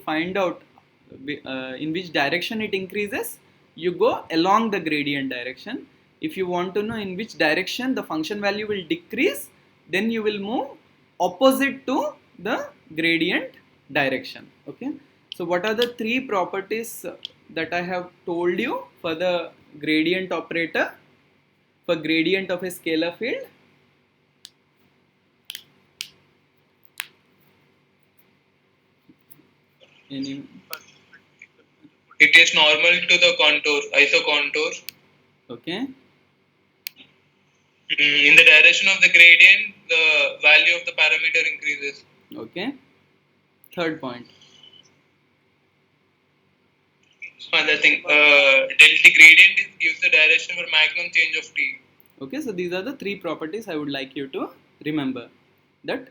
A: find out in which direction it increases, you go along the gradient direction. If you want to know in which direction the function value will decrease, then you will move opposite to the gradient direction. Okay. So what are the three properties that I have told you for the gradient operator, for gradient of a scalar field? Any?
C: It is normal to the contour, isocontour.
A: Okay.
C: In the direction of the gradient, the value of the parameter increases.
A: Okay. Third point.
C: Another thing, delta gradient gives the direction for maximum change of t.
A: Okay, so these are the three properties I would like you to remember. That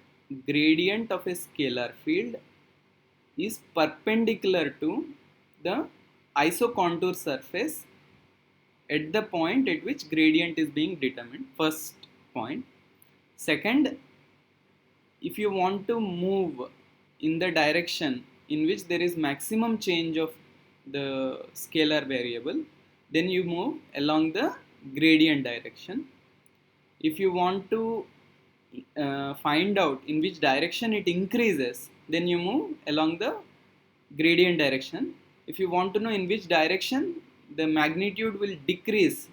A: gradient of a scalar field is perpendicular to the isocontour surface at the point at which gradient is being determined. First point. Second, if you want to move in the direction in which there is maximum change of the scalar variable, then you move along the gradient direction. If you want to find out in which direction it increases, then you move along the gradient direction. If you want to know in which direction the magnitude will decrease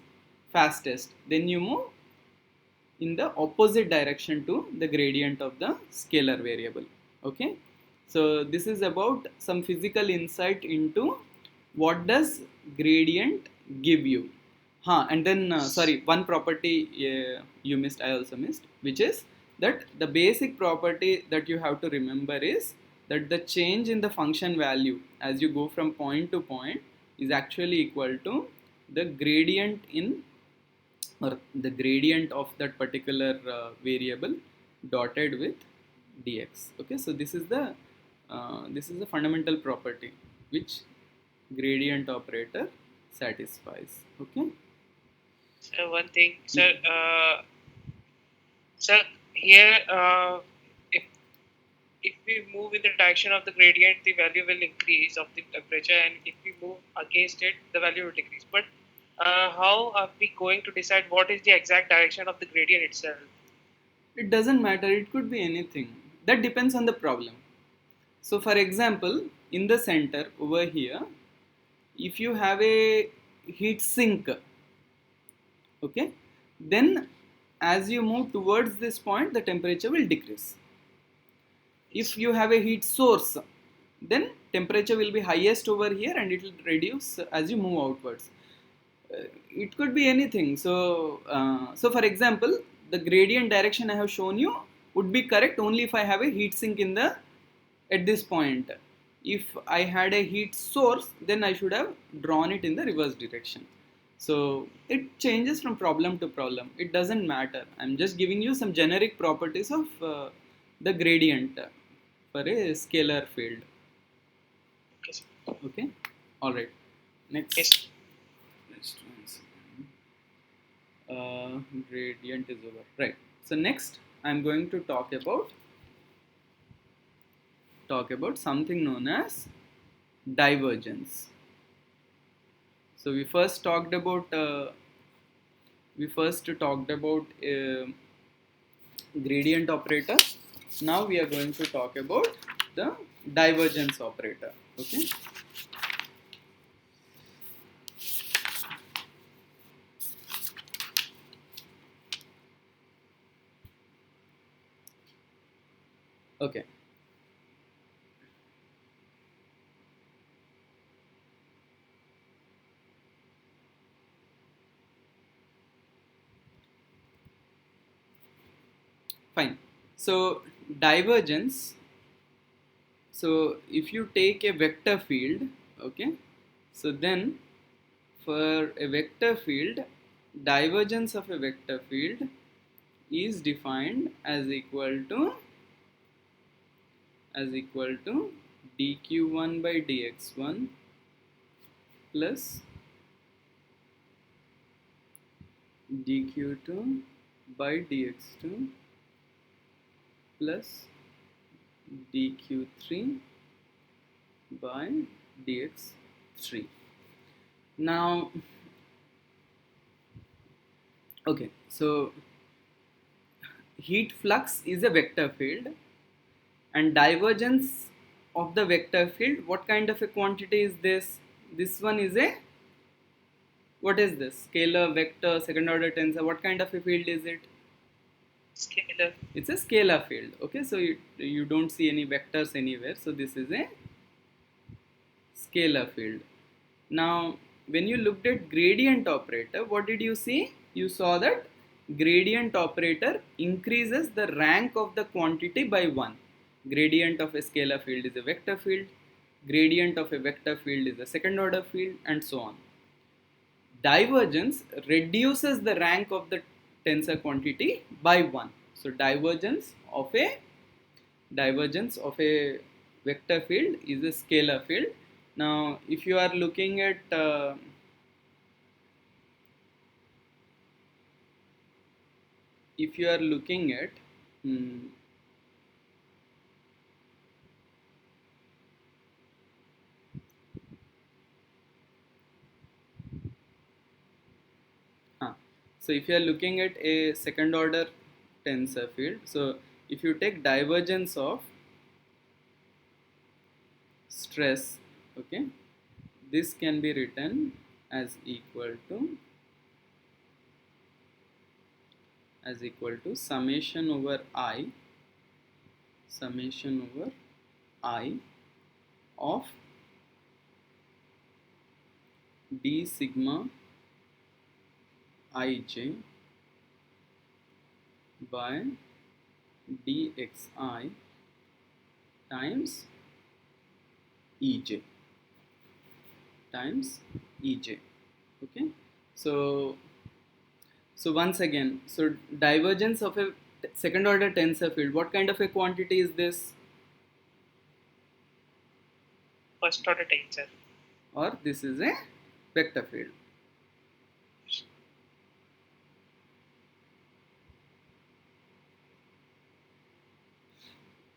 A: fastest, then you move in the opposite direction to the gradient of the scalar variable. Okay, so this is about some physical insight into what does gradient give you. And then sorry, one property you missed, I also missed, which is that the basic property that you have to remember is that the change in the function value as you go from point to point is actually equal to the gradient in, or the gradient of that particular variable dotted with dx. Okay, so this is the fundamental property which gradient operator satisfies. Okay.
B: So one thing, sir. Sir, here, if we move in the direction of the gradient, the value will increase of the temperature, and if we move against it, the value will decrease. But how are we going to decide what is the exact direction of the gradient itself?
A: It doesn't matter, it could be anything. That depends on the problem. So for example, in the center over here, if you have a heat sink, okay, then as you move towards this point the temperature will decrease. If you have a heat source, then temperature will be highest over here and it will reduce as you move outwards. It could be anything. So for example, the gradient direction I have shown you would be correct only if I have a heat sink in the at this point. If I had a heat source, then I should have drawn it in the reverse direction. So it changes from problem to problem. It doesn't matter. I'm just giving you some generic properties of the gradient for a scalar field.
B: Okay, sir.
A: Okay. All right. Next.
B: Yes.
A: Next one second. Gradient is over. Right. So next, I'm going to talk about something known as divergence. So we first talked about gradient operator. Now we are going to talk about the divergence operator. Okay. Okay. Fine. So divergence. So if you take a vector field, okay, so then for a vector field, divergence of a vector field is defined as equal to dq1 by dx1 plus dq2 by dx2 plus dq3 by dx3. Now, okay, so heat flux is a vector field, and divergence of the vector field, what kind of a quantity is this? This one is a, what is this? Scalar, vector, second order tensor. What kind of a field is it?
B: Scalar.
A: It's a scalar field. Okay, so you don't see any vectors anywhere. So this is a scalar field. Now when you looked at gradient operator, what did you see? You saw that gradient operator increases the rank of the quantity by 1. Gradient of a scalar field is a vector field, gradient of a vector field is a second order field, and so on. Divergence reduces the rank of the tensor quantity by 1. So divergence of a vector field is a scalar field. Now if you are looking at hmm, so if you are looking at a second order tensor field, so if you take divergence of stress, okay, this can be written as equal to summation over I of d sigma ij by dxi times ej okay. So once again, so divergence of a second order tensor field, what kind of a quantity is this?
B: First order tensor.
A: Or this is a vector field.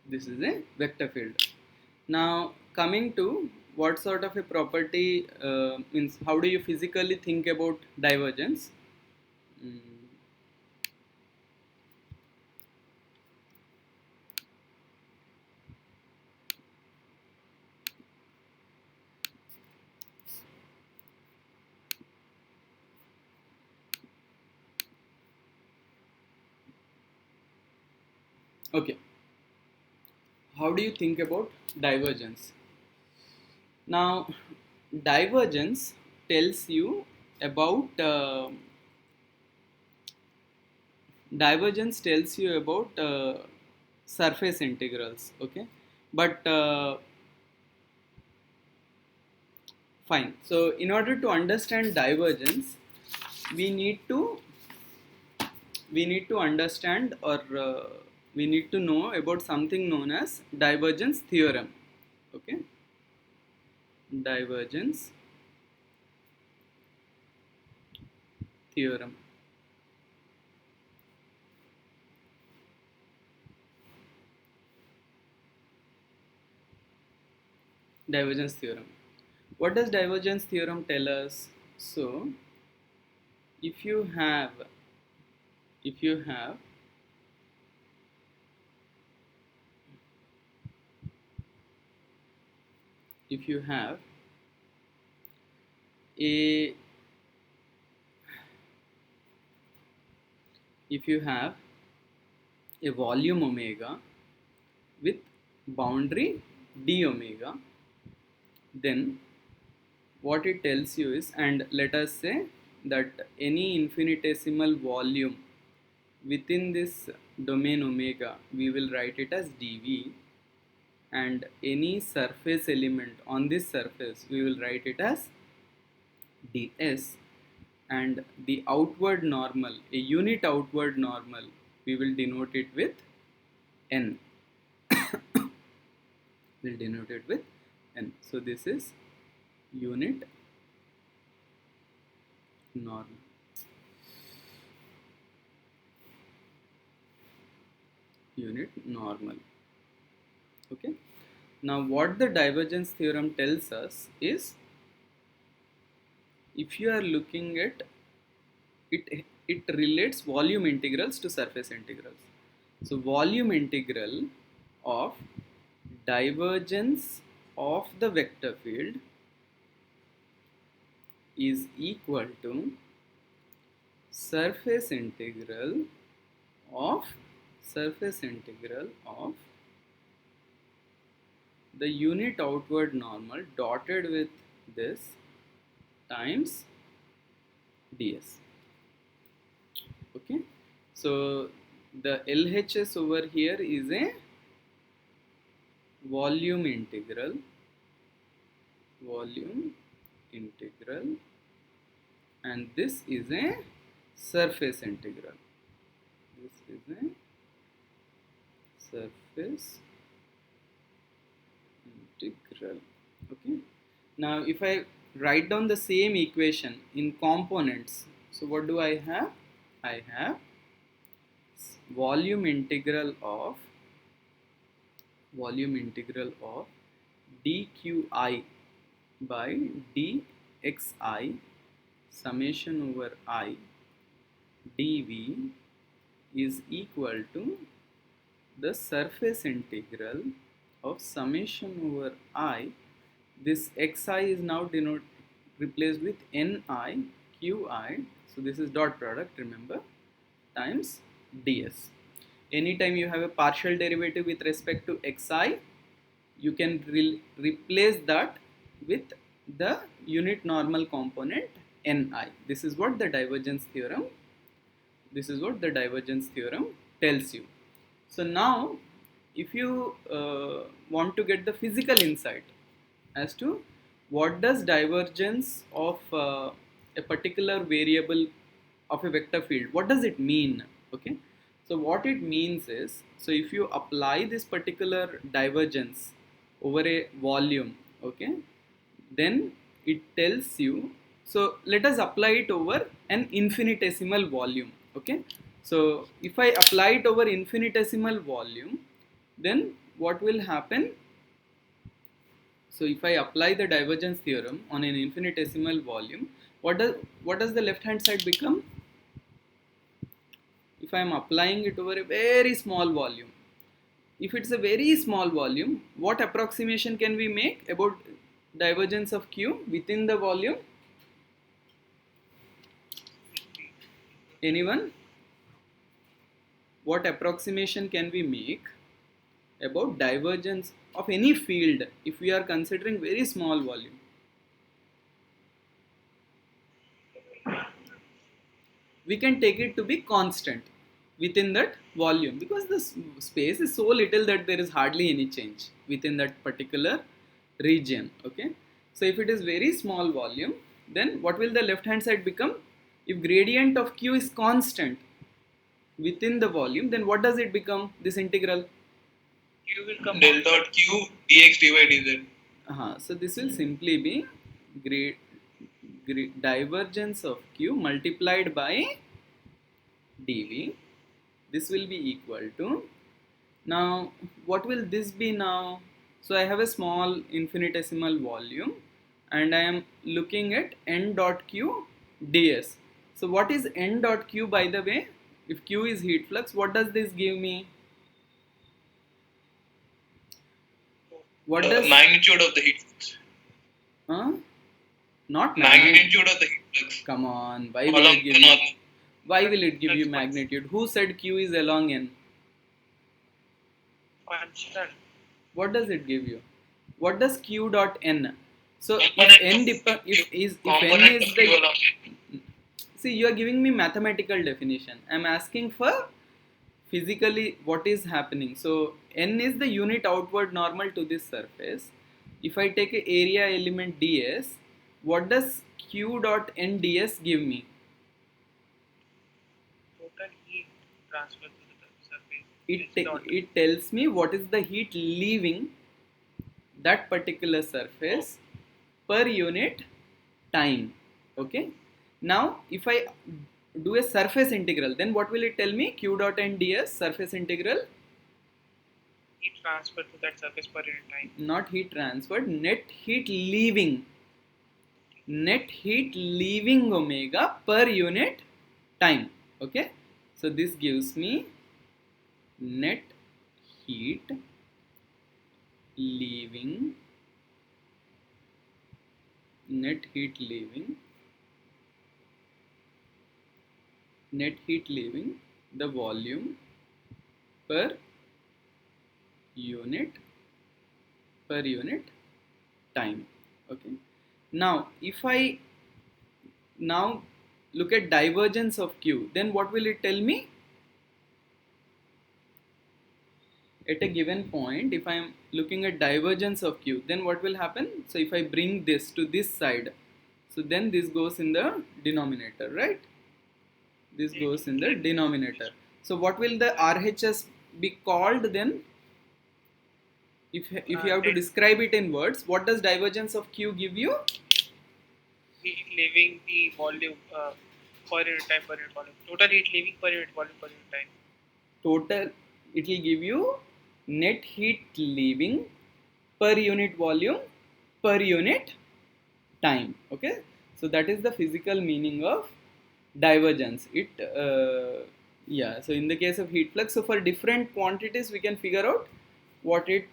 A: This is a vector field. Now coming to what sort of a property means, how do you physically think about divergence? Okay, how do you think about divergence? Now divergence tells you about surface integrals, okay, but fine. So in order to understand divergence, we need to understand, or we need to know about something known as divergence theorem, okay. Divergence theorem. Divergence theorem. What does divergence theorem tell us? So if you have if you have if you have a if you have a volume omega with boundary d omega, then what it tells you is, and let us say that any infinitesimal volume within this domain omega, we will write it as dv, and any surface element on this surface, we will write it as ds, and the outward normal, a unit outward normal, we will denote it with n. We'll denote it with n. So this is unit normal. Unit normal. Okay. Now what the divergence theorem tells us is, if you are looking at it, it relates volume integrals to surface integrals. So volume integral of divergence of the vector field is equal to surface integral of the unit outward normal dotted with this times ds. Okay, so the LHS over here is a volume integral, and this is a surface integral. This is a surface integral. Okay, now if I write down the same equation in components, so what do I have? I have volume integral of dqi by dxi summation over I dv is equal to the surface integral of summation over I. This xi is now replaced with ni qi, so this is dot product, remember, times ds. Anytime you have a partial derivative with respect to xi, you can replace that with the unit normal component ni. This is what the divergence theorem tells you. So now if you want to get the physical insight as to what does divergence of a particular variable of a vector field, what does it mean? Okay, so what it means is, so if you apply this particular divergence over a volume, okay, then it tells you, so let us apply it over an infinitesimal volume. Okay, so if I apply it over infinitesimal volume, then what will happen? So if I apply the divergence theorem on an infinitesimal volume, what does the left hand side become? If I am applying it over a very small volume, if it's a very small volume, what approximation can we make about divergence of Q within the volume? Anyone? What approximation can we make about divergence of any field if we are considering very small volume? We can take it to be constant within that volume, because the space is so little that there is hardly any change within that particular region. Okay, so if it is very small volume, then what will the left hand side become? If gradient of Q is constant within the volume, then what does it become, this integral?
B: Q will come
C: del dot q dx dy dz.
A: So this will simply be divergence of Q multiplied by dv. This will be equal to, now what will this be now? So I have a small infinitesimal volume and I am looking at n dot q ds. So what is n dot q, by the way? If Q is heat flux, what does this give me? What does
C: magnitude of the heat flux?
A: Not
C: magnitude of the heat flux.
A: Come on, why will it give you? Why will it give you magnitude? Who said Q is along n?
B: constant.
A: What does it give you? What does Q dot n? So if n is the, see, you are giving me mathematical definition. I am asking for physically what is happening. So n is the unit outward normal to this surface. If I take a area element ds, what does Q dot n ds give me?
B: Total heat transfer to the surface.
A: It tells me what is the heat leaving that particular surface per unit time. Okay, now if I do a surface integral, then what will it tell me? Q dot n ds surface integral,
B: heat transfer to that surface per unit time.
A: Not heat transferred, net heat leaving omega per unit time. Okay, so this gives me net heat leaving the volume per unit per unit time. Okay. Now if I now look at divergence of Q, then what will it tell me? At a given point, if I am looking at divergence of Q, then what will happen? So if I bring this to this side, so then this goes in the denominator, right? This goes in the denominator. So what will the RHS be called then? If you have to describe it in words, what does divergence of Q give you?
B: Heat leaving the volume per unit time per unit volume. Total heat leaving per unit volume per unit time.
A: Total, it will give you net heat leaving per unit volume per unit time. Okay, so that is the physical meaning of divergence. Yeah, so in the case of heat flux, so for different quantities we can figure out what it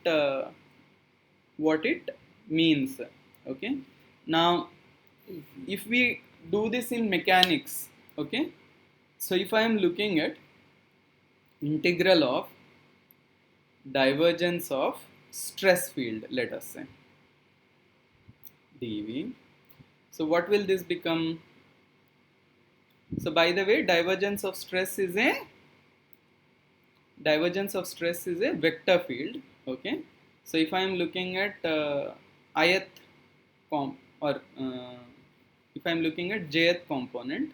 A: means. Okay, now if we do this in mechanics, okay, so if I am looking at integral of divergence of stress field, let us say dV, so what will this become? So by the way, divergence of stress is a vector field. Okay, so if I am looking at ith comp or if I am looking at jth component,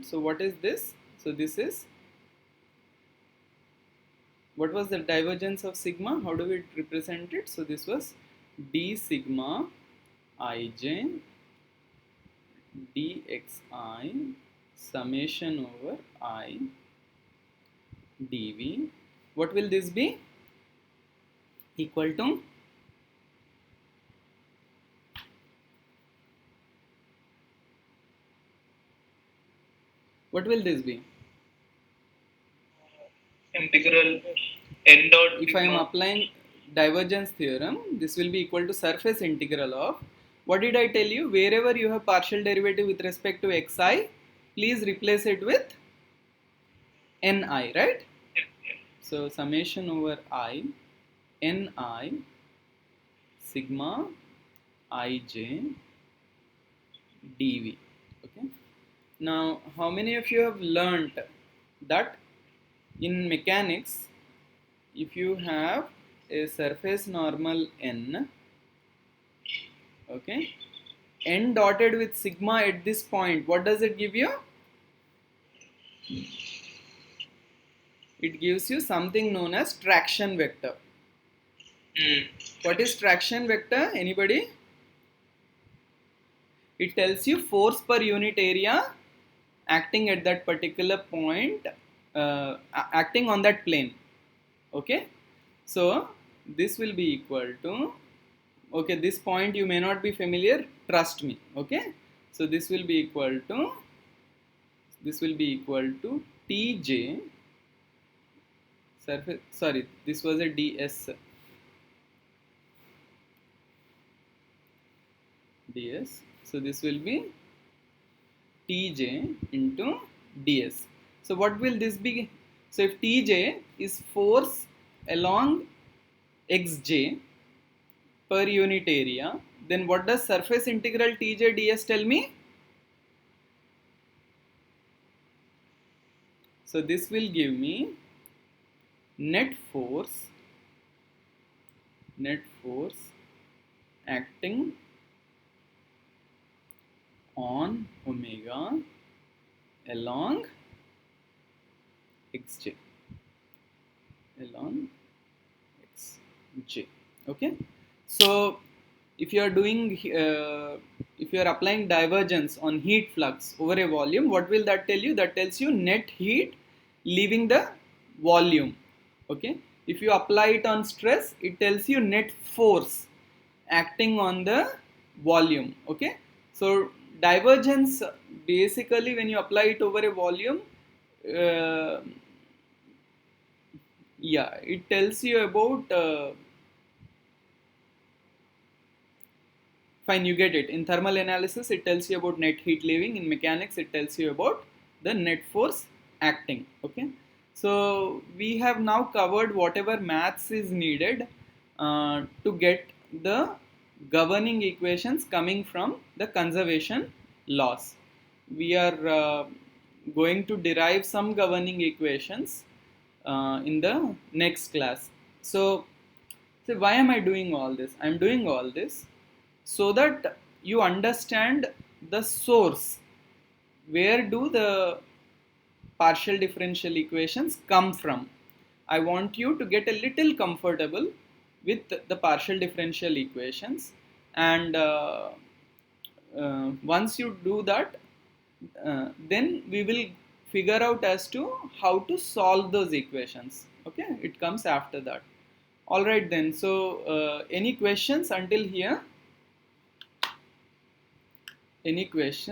A: so what is this? So this is, what was the divergence of sigma? How do we represent it? So this was d sigma ij dxi summation over I dv. What will this be? Equal to, what will this be?
C: Integral n dot.
A: If I am applying divergence theorem, this will be equal to surface integral of, what did I tell you? Wherever you have partial derivative with respect to xi, please replace it with ni, right? So summation over I ni sigma ij dv. Okay. Now, how many of you have learnt that in mechanics, if you have a surface normal n, okay, n dotted with sigma at this point, what does it give you? It gives you something known as traction vector. What is traction vector? Anybody? It tells you force per unit area acting at that particular point, acting on that plane. Okay, so this will be equal to, okay, this point you may not be familiar, trust me. Okay, so this will be equal to Tj surface, sorry, this was a ds, so this will be Tj into ds. So what will this be? So if Tj is force along xj per unit area, then what does surface integral Tj ds tell me? So this will give me net force acting on omega along xj, okay. So if you are doing if you are applying divergence on heat flux over a volume, what will that tell you? That tells you net heat leaving the volume. Okay, if you apply it on stress, it tells you net force acting on the volume. Okay, so divergence, basically when you apply it over a volume, yeah, it tells you about fine, you get it. In thermal analysis, it tells you about net heat leaving. In mechanics, it tells you about the net force acting. Okay. So we have now covered whatever maths is needed to get the governing equations coming from the conservation laws. We are going to derive some governing equations in the next class. So why am I doing all this? I'm doing all this so that you understand the source. Where do the partial differential equations come from? I want you to get a little comfortable with the partial differential equations, and once you do that, then we will figure out as to how to solve those equations. Okay, it comes after that. All right then. So any questions until here? Any questions?